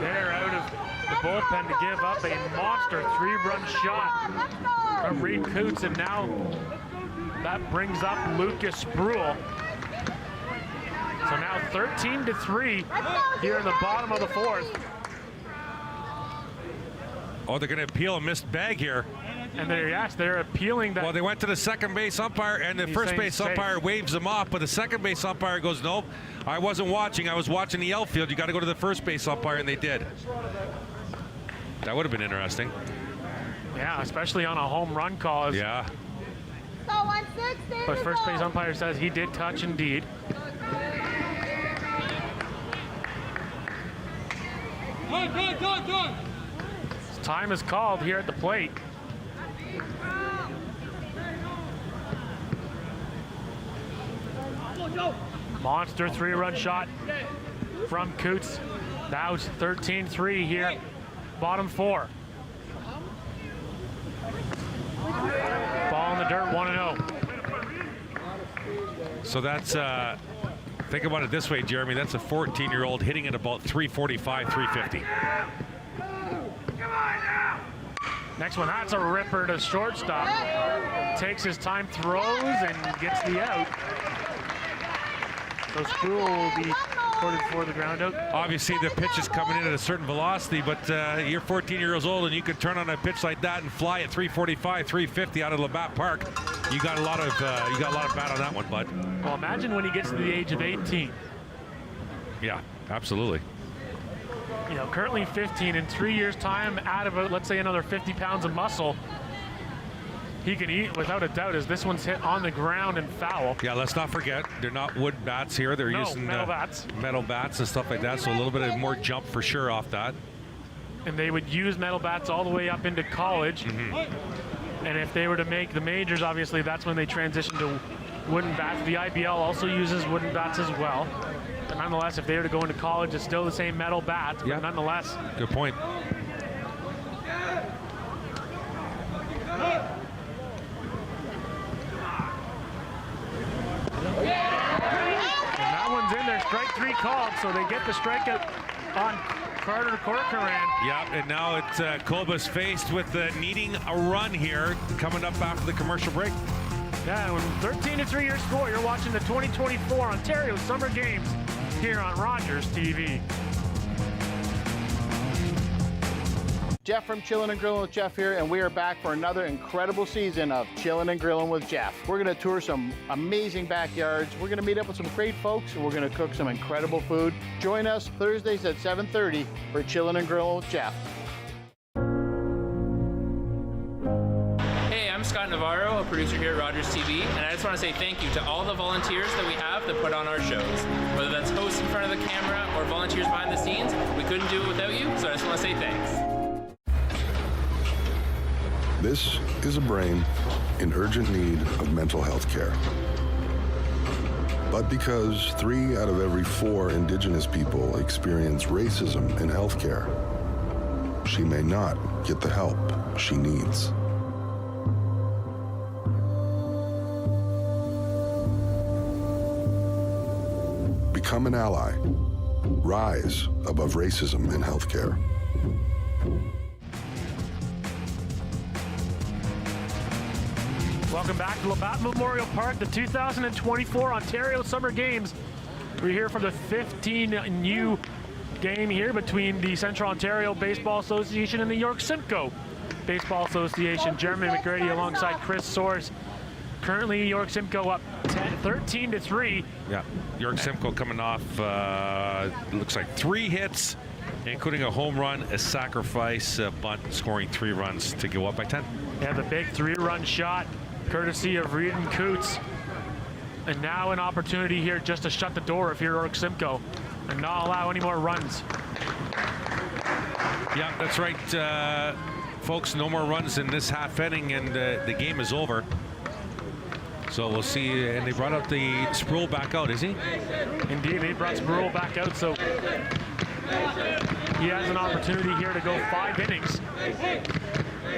They're out of the bullpen to give up a monster 3-run shot from Reed Coots, and now that brings up Lucas Spruill. So now 13-3 here in the bottom of the 4th. Oh, they're going to appeal a missed bag here. And they're appealing that. Well, they went to the second base umpire, and the first base umpire waves them off, but the second base umpire goes, nope, I wasn't watching. I was watching the outfield. You got to go to the first base umpire, and they did. That would have been interesting. Yeah, especially on a home run call. Yeah. But first base umpire says he did touch indeed. Time is called here at the plate. Monster 3-run shot from Coots. Now it's 13-3 here, bottom 4. Ball in the dirt, 1-0. So that's, think about it this way, Jeremy, that's a 14-year-old hitting at about 345, 350. Next one, that's a ripper to shortstop. Takes his time, throws, and gets the out. So Spruill will be recorded for the ground out. Obviously, the pitch is coming in at a certain velocity, but you're 14 years old and you could turn on a pitch like that and fly at 345, 350 out of Labatt Park. You got a lot of bat on that one, bud. Well, imagine when he gets to the age of 18. Yeah, absolutely. You know, currently 15. In 3 years' time, add about, let's say, another 50 pounds of muscle, he can eat without a doubt, as this one's hit on the ground and foul. Yeah, let's not forget, they're not wood bats here. They're using metal bats. Metal bats and stuff like that, so a little bit of more jump for sure off that. And they would use metal bats all the way up into college. And if they were to make the majors, obviously that's when they transition to wooden bats. The IBL also uses wooden bats as well. But nonetheless, if they were to go into college, it's still the same metal bat, but nonetheless. Good point. And that one's in there, strike 3 called, so they get the strikeout on Carter Corcoran. Yeah, and now it's Coba's faced with needing a run here coming up after the commercial break. Yeah, when 13-3 your score, you're watching the 2024 Ontario Summer Games here on Rogers TV. Jeff from Chillin' and Grillin' with Jeff here, and we are back for another incredible season of Chillin' and Grillin' with Jeff. We're gonna tour some amazing backyards. We're gonna meet up with some great folks, and we're gonna cook some incredible food. Join us Thursdays at 7:30 for Chillin' and Grillin' with Jeff. Hey, I'm Scott Navarro, a producer here at Rogers TV, and I just want to say thank you to all the volunteers that we have that put on our shows. Whether that's hosts in front of the camera or volunteers behind the scenes, we couldn't do it without you, so I just want to say thanks. This is a brain in urgent need of mental health care. But because 3 out of every 4 Indigenous people experience racism in healthcare, she may not get the help she needs. Become an ally. Rise above racism in healthcare. Welcome back to Labatt Memorial Park, the 2024 Ontario Summer Games. We're here for the 15U game here between the Central Ontario Baseball Association and the York Simco Baseball Association. Jeremy McGrady alongside Chris Soares. Currently, York Simco up 13-3. Yeah, York Simco coming off, looks like 3 hits, including a home run, a sacrifice, a bunt, scoring 3 runs to go up by 10. Yeah, the big 3-run shot, courtesy of Reed and Coots. And now an opportunity here just to shut the door if you're York Simco and not allow any more runs. Yeah, that's right, folks. No more runs in this half inning, and the game is over. So we'll see. And they brought out the Sproul back out, is he? Indeed, they brought Sproul back out, so he has an opportunity here to go 5 innings.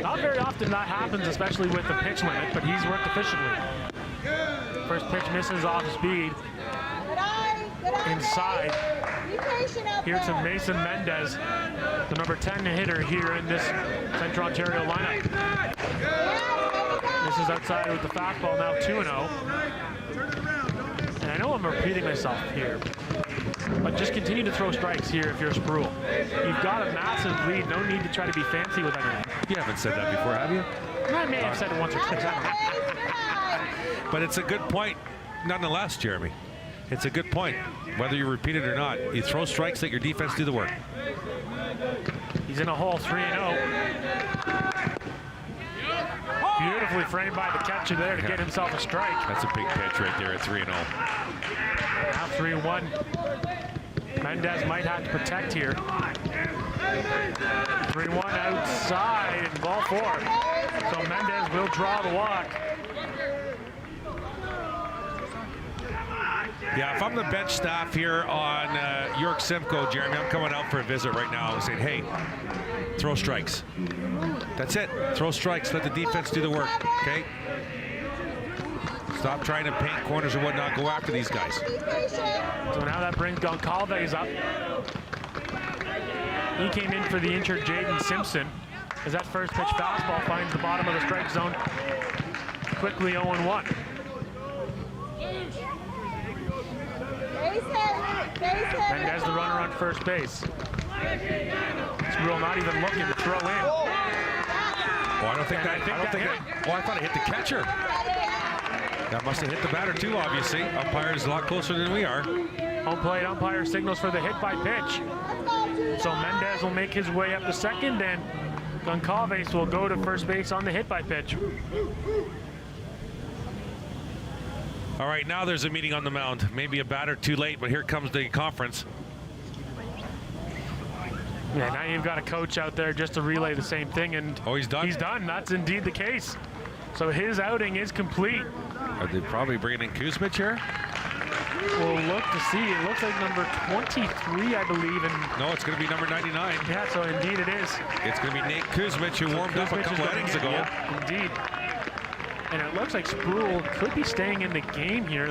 Not very often that happens, especially with the pitch limit, but he's worked efficiently. First pitch misses off speed. Inside. Here to Mason Mendez, the number 10 hitter here in this Central Ontario lineup. This is outside with the fastball, now 2-0. And I know I'm repeating myself here, but just continue to throw strikes here if you're Sproul. You've got a massive lead, no need to try to be fancy with anything. You haven't said that before, have you? I may have said it once or twice, I don't know. But it's a good point, nonetheless, Jeremy. It's a good point, whether you repeat it or not. You throw strikes, let your defense do the work. He's in a hole, 3-0. Beautifully framed by the catcher there to get himself a strike. That's a big pitch right there at 3-0. Now 3-1. Mendez might have to protect here. 3-1 outside and ball 4. So Mendez will draw the walk. Yeah, if I'm the bench staff here on York Simco, Jeremy, I'm coming out for a visit right now and saying, hey, throw strikes. That's it. Throw strikes. Let the defense do the work, okay? Stop trying to paint corners or whatnot. Go after these guys. So now that brings Goncalves up. He came in for the injured Jaden Simpson as that first pitch fastball finds the bottom of the strike zone. Quickly 0-1. Mendez the runner on first base. Sproul not even looking to throw in. Oh, I thought it hit the catcher. That must have hit the batter too, obviously. Umpire's a lot closer than we are. Home plate umpire signals for the hit by pitch. So Mendez will make his way up to second, and Goncalves will go to first base on the hit by pitch. All right, now there's a meeting on the mound. Maybe a batter too late, but here comes the conference. Yeah, now you've got a coach out there just to relay the same thing, and oh, he's done. He's done. That's indeed the case. So his outing is complete. Are they probably bringing in Kuzmic here? We'll look to see. It looks like number 23, I believe. And no, it's going to be number 99. Yeah, so indeed it is. It's going to be Nate Kuzmic, who warmed up a couple innings ago. Yeah, indeed. And it looks like Spruill could be staying in the game here.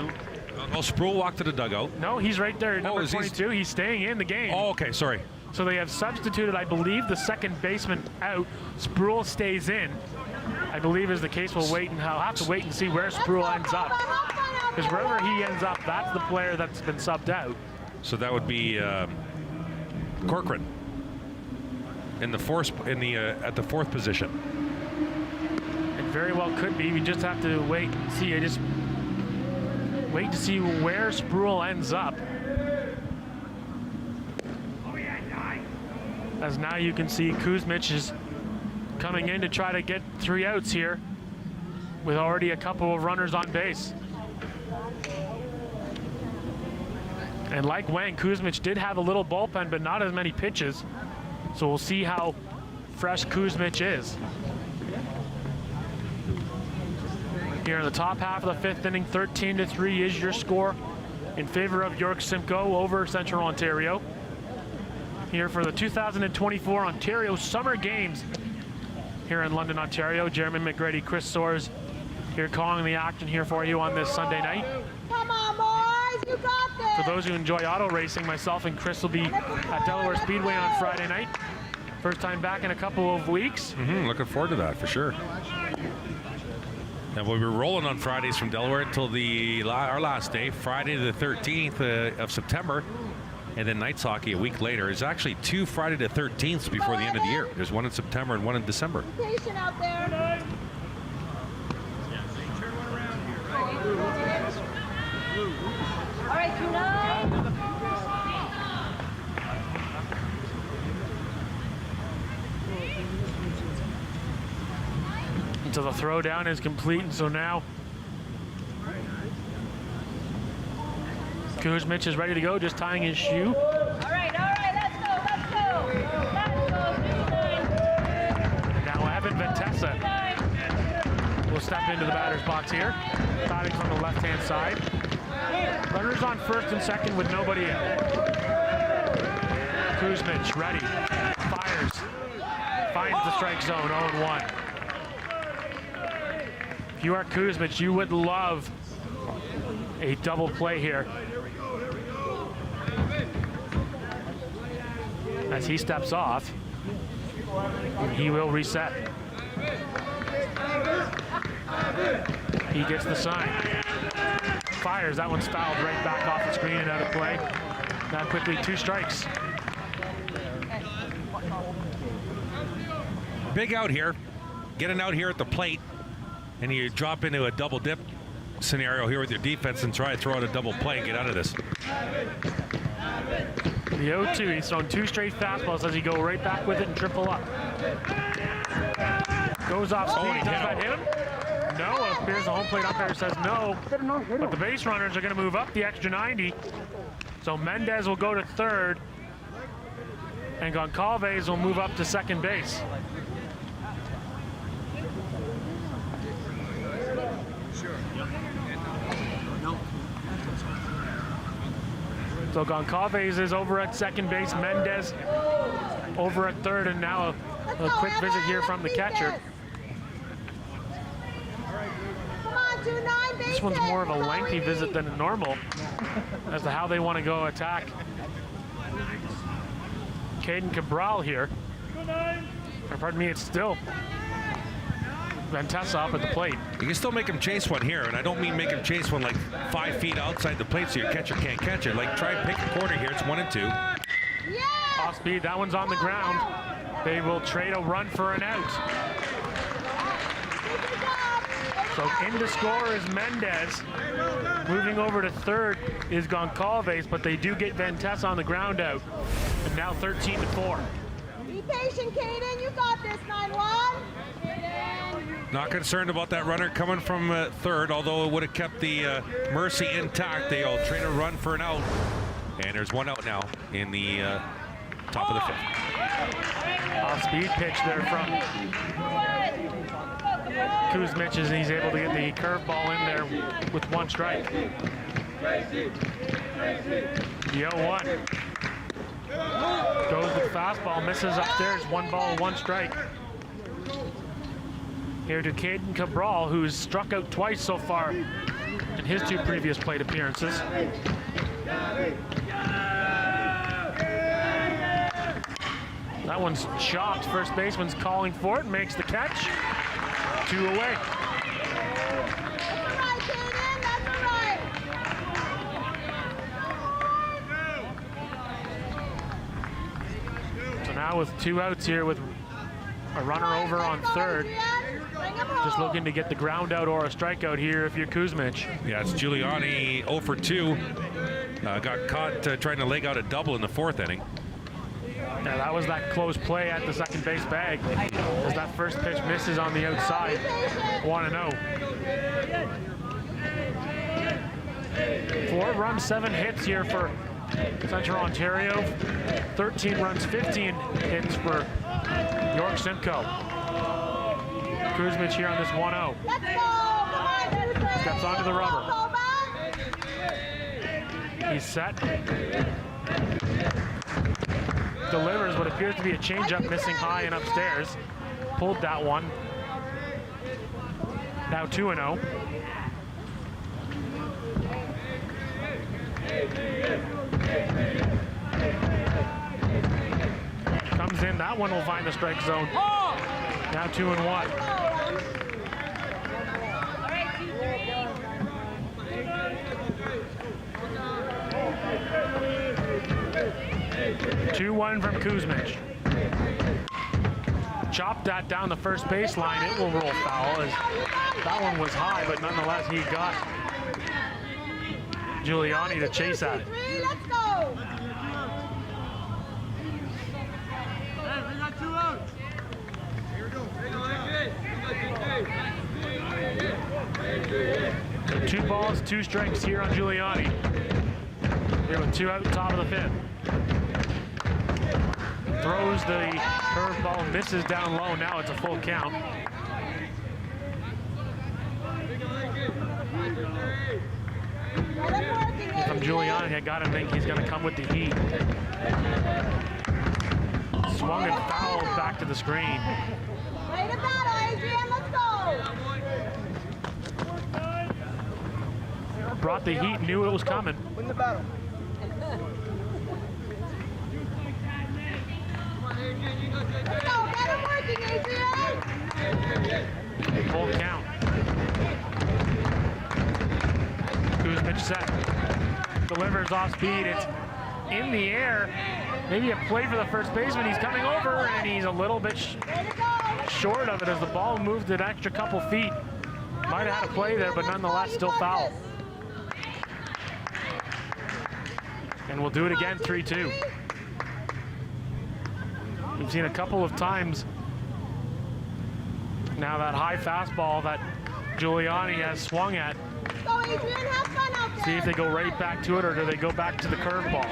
Oh, Spruill walked to the dugout. No, he's right there, number 22. He's staying in the game. Oh, okay, sorry. So they have substituted, I believe, the second baseman out. Spruill stays in. I believe is the case. We'll wait and I'll have to wait and see where Spruill ends up. Because wherever he ends up, that's the player that's been subbed out. So that would be Corcoran in the at the fourth position. It very well could be. We just have to wait and see. Wait to see where Spruill ends up. As now you can see Kuzmic is coming in to try to get 3 outs here with already a couple of runners on base. And like Wang, Kuzmic did have a little bullpen, but not as many pitches. So we'll see how fresh Kuzmic is. Here in the top half of the 5th inning, 13-3 is your score in favor of York Simcoe over Central Ontario. Here for the 2024 Ontario Summer Games here in London, Ontario. Jeremy McGrady, Chris Soares here calling the action here for you on this Sunday night. Come on, boys, you got this. For those who enjoy auto racing, myself and Chris will be at Delaware Speedway on Friday night. First time back in a couple of weeks. Looking forward to that for sure. And we'll be rolling on Fridays from Delaware until our last day, Friday the 13th of September. And then Knights hockey a week later. There's actually 2 Friday the 13th before the end of the year. There's one in September and one in December. Patient out there. All right, 2-9. So the throwdown is complete, and so now Kuzmic is ready to go, just tying his shoe. All right, let's go. And now Evan Ventessa will step into the batter's box here. Batting's on the left-hand side. Runners on first and second with nobody out. Kuzmic ready, fires, finds the strike zone, 0-1. If you are Kuzmic, you would love a double play here. As he steps off, he will reset. He gets the sign. Fires, that one's fouled right back off the screen and out of play. Now quickly 2 strikes. Big out here. Get an out here at the plate. And you drop into a double dip scenario here with your defense and try to throw out a double play and get out of this. The 0-2, he's thrown 2 straight fastballs as he go right back with it and triple up. Goes off speed, does that hit him? No, it appears the home plate umpire says no, but the base runners are gonna move up the extra 90. So Mendez will go to third, and Goncalves will move up to second base. So Goncalves is over at second base, Mendez over at third, and now a quick visit here from the catcher. Come on, 2-9, base This one's more of a lengthy visit than normal as to how they want to go attack Caden Cabral here. Or pardon me, it's still Ventessa up at the plate. You can still make him chase one here, and I don't mean make him chase one like 5 feet outside the plate so your catcher can't catch it. Like, try and pick a corner here. It's 1-2. Off speed, that one's on the ground. They will trade a run for an out. So in to score is Mendez. Moving over to third is Goncalves, but they do get Ventessa on the ground out. And now 13-4. Be patient, Caden. You got this, 9-1. Not concerned about that runner coming from third, although it would have kept the Mercy intact. They'll trade a run for an out. And there's 1 out now in the top of the 5th. Off speed pitch there from Kuzmich, and he's able to get the curveball in there with one strike. The 0-1. Goes with the fastball, misses upstairs, 1 ball, 1 strike. Here to Caden Cabral, who's struck out twice so far in his 2 previous plate appearances. That one's chopped. First baseman's calling for it, makes the catch. 2 away. So now with 2 outs here with a runner over on third, just looking to get the ground out or a strikeout here if you're Kuzmich. Yeah, it's Giuliani 0 for 2. Got caught trying to leg out a double in the 4th inning. Yeah, that was that close play at the second base bag as that first pitch misses on the outside. 1-0. 4 runs, 7 hits here for Central Ontario. 13 runs, 15 hits for York Simcoe. Kuzmich here on this 1-0. Steps onto the rubber. He's set. Delivers what appears to be a changeup, missing high and upstairs. Pulled that one. Now 2-0. Comes in, that one will find the strike zone. Now 2-1. Two-1 from Kuzmich. Chopped that down the first baseline. It will roll foul as that one was high, but nonetheless he got Giuliani to chase at it. Let's go. So 2 balls, 2 strikes here on Giuliani. Here with 2 out, top of the 5th. Throws the curveball, misses down low. Now it's a full count. If I'm Giuliani, I gotta think he's gonna come with the heat. Swung and fouled back to the screen. Way to battle, Adrian. Let's go. Brought the heat, knew it was coming. Win the battle. Let's go. Get him working, Adrian. Full count. Kuzmich set. Delivers off speed. It's in the air. Maybe a play for the first baseman. He's coming over and he's a little bit short of it as the ball moved an extra couple feet. Might have had a play there, but nonetheless still foul. And we'll do it again, 3-2. We've seen a couple of times now that high fastball that Giuliani has swung at. Go, Adrian. Have fun out there. See if they go right back to it or do they go back to the curveball.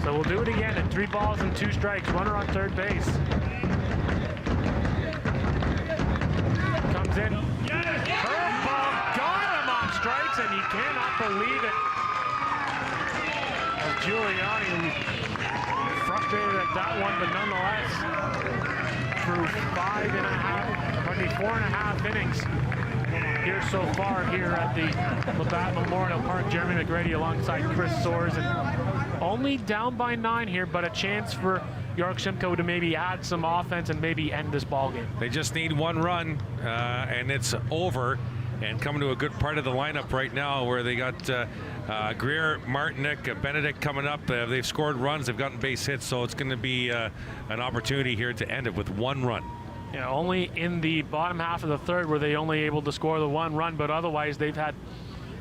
So we'll do it again at 3 balls and 2 strikes. Runner on third base. Comes in. Curveball got him on strikes, and you cannot believe it. As Giuliani frustrated at that one, but nonetheless, through 4.5 innings here so far here at the Labatt Memorial Park. Jeremy McGrady alongside Chris Soares, and only down by 9 here, but a chance for York Simcoe to maybe add some offense and maybe end this ball game. They just need 1 run, and it's over. And coming to a good part of the lineup right now where they got Greer, Martinick, Benedict coming up. They've scored runs, they've gotten base hits, so it's going to be an opportunity here to end it with 1 run. Yeah, only in the bottom half of the third were they only able to score the 1 run, but otherwise they've had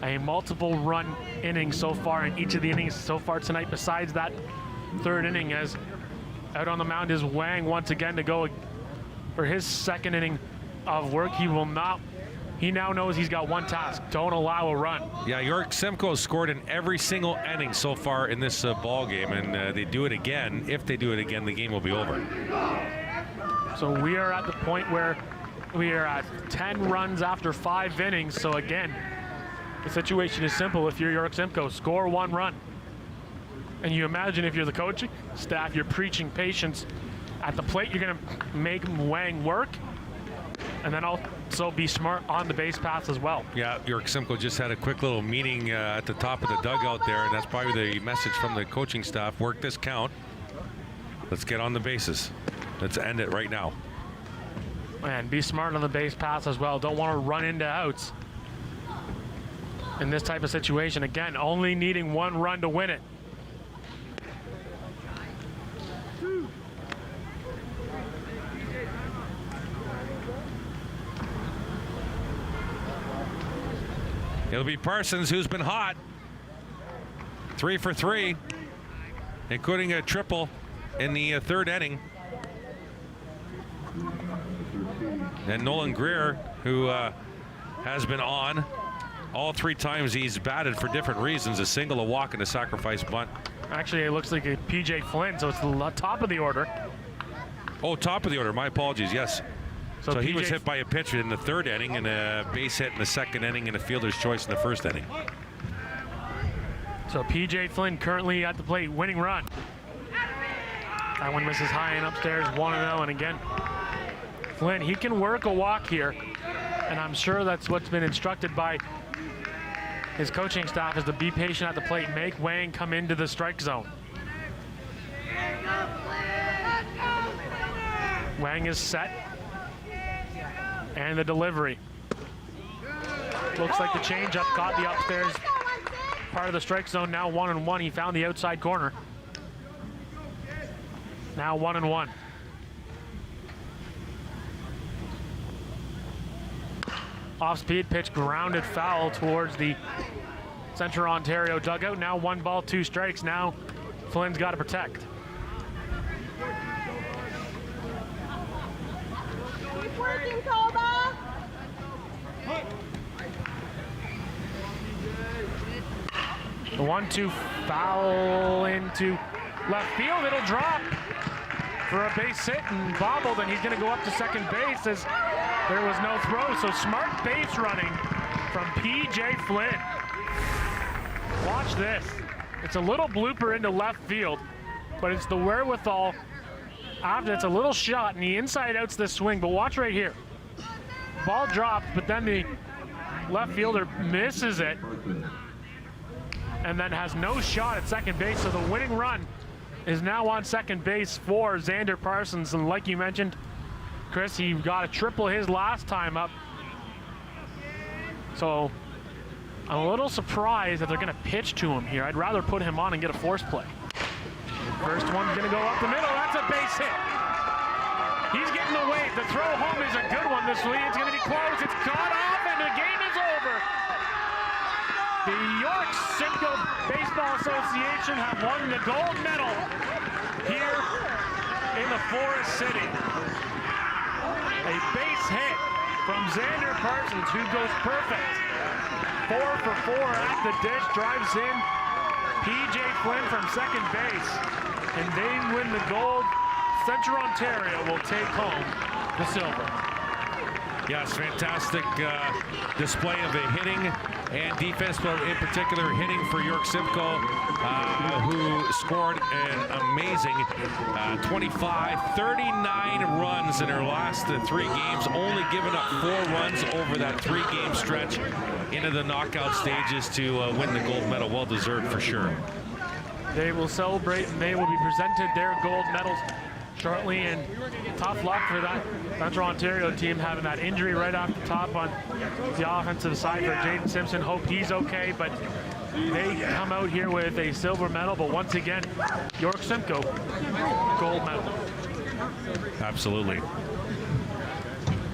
a multiple run inning so far in each of the innings so far tonight, besides that 3rd inning, as out on the mound is Wang once again to go for his 2nd inning of work. He he now knows he's got one task. Don't allow a run. Yeah, York Simcoe has scored in every single inning so far in this ball game, and they do it again. If they do it again, the game will be over. So we are at the point where we are at 10 runs after 5 innings. So again, the situation is simple. If you're York Simcoe, score 1 run. And you imagine if you're the coaching staff, you're preaching patience. At the plate, you're going to make Wang work, and then also be smart on the base paths as well. Yeah, York Simcoe just had a quick little meeting at the top of the dugout there, and that's probably the message from the coaching staff. Work this count. Let's get on the bases. Let's end it right now. And be smart on the base paths as well. Don't want to run into outs in this type of situation. Again, only needing 1 run to win it. It'll be Parsons, who's been hot. 3 for 3, including a triple in the 3rd inning. And Nolan Greer, who has been on all 3 times he's batted for different reasons, a single, a walk, and a sacrifice bunt. Actually, it looks like a PJ Flynn, so it's the top of the order. Oh, top of the order. My apologies. Yes. So he was PJ hit by a pitch in the 3rd inning and a base hit in the 2nd inning and a fielder's choice in the 1st inning. So PJ Flynn currently at the plate, winning run. That one misses high and upstairs, 1-0, and again, Flynn, he can work a walk here, and I'm sure that's what's been instructed by his coaching staff, is to be patient at the plate, make Wang come into the strike zone. Wang is set. And the delivery. Looks like the changeup caught the upstairs part of the strike zone. Now 1-1. He found the outside corner. Now 1-1. Off-speed pitch, grounded foul towards the Central Ontario dugout. Now 1 ball, 2 strikes. Now Flynn's got to protect. Keep working, Koba. The 1-2 foul into left field. It'll drop for a base hit and bobbled, and he's going to go up to second base as there was no throw. So smart base running from PJ Flynn. Watch this. It's a little blooper into left field, but it's the wherewithal. After it's a little shot, and the inside out's this swing, but watch right here. Ball dropped, but then the left fielder misses it and then has no shot at second base. So the winning run is now on second base for Xander Parsons. And like you mentioned, Chris, he got a triple his last time up. So I'm a little surprised that they're going to pitch to him here. I'd rather put him on and get a force play. First one's going to go up the middle. That's a base hit. He's getting the wave. The throw home is a good one this week. It's going to be close. It's caught off, and the game is over. The York Simcoe Baseball Association have won the gold medal here in the Forest City. A base hit from Xander Parsons, who goes perfect. 4 for 4 at the dish, drives in PJ Flynn from second base, and they win the gold. Central Ontario will take home the silver. Yes, fantastic display of a hitting and defense, but in particular hitting for York Simcoe, who scored an amazing 39 runs in her last 3 games, only giving up 4 runs over that 3-game stretch into the knockout stages to win the gold medal. Well deserved for sure. They will celebrate, and they will be presented their gold medals shortly, and tough luck for that Central Ontario team having that injury right off the top on the offensive side for Jaden Simpson. Hope he's okay, but they come out here with a silver medal. But once again, York Simcoe, gold medal. Absolutely.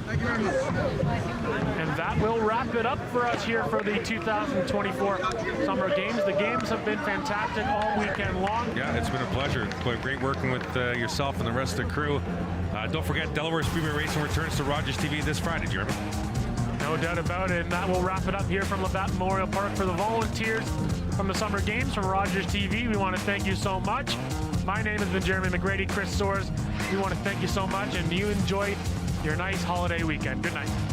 And that will wrap it up for us here for the 2024 Summer Games. The games have been fantastic all weekend long. Yeah, it's been a pleasure. Great working with yourself and the rest of the crew. Don't forget, Delaware Speedway Racing returns to Rogers TV this Friday, Jeremy. No No doubt about it. And that will wrap it up here from Labatt Memorial Park for the Volunteers from the Summer Games from Rogers TV. We want to thank you so much. My name has been Jeremy McGrady, Chris Soares. We want to thank you so much, and you enjoy your nice holiday weekend. Good night.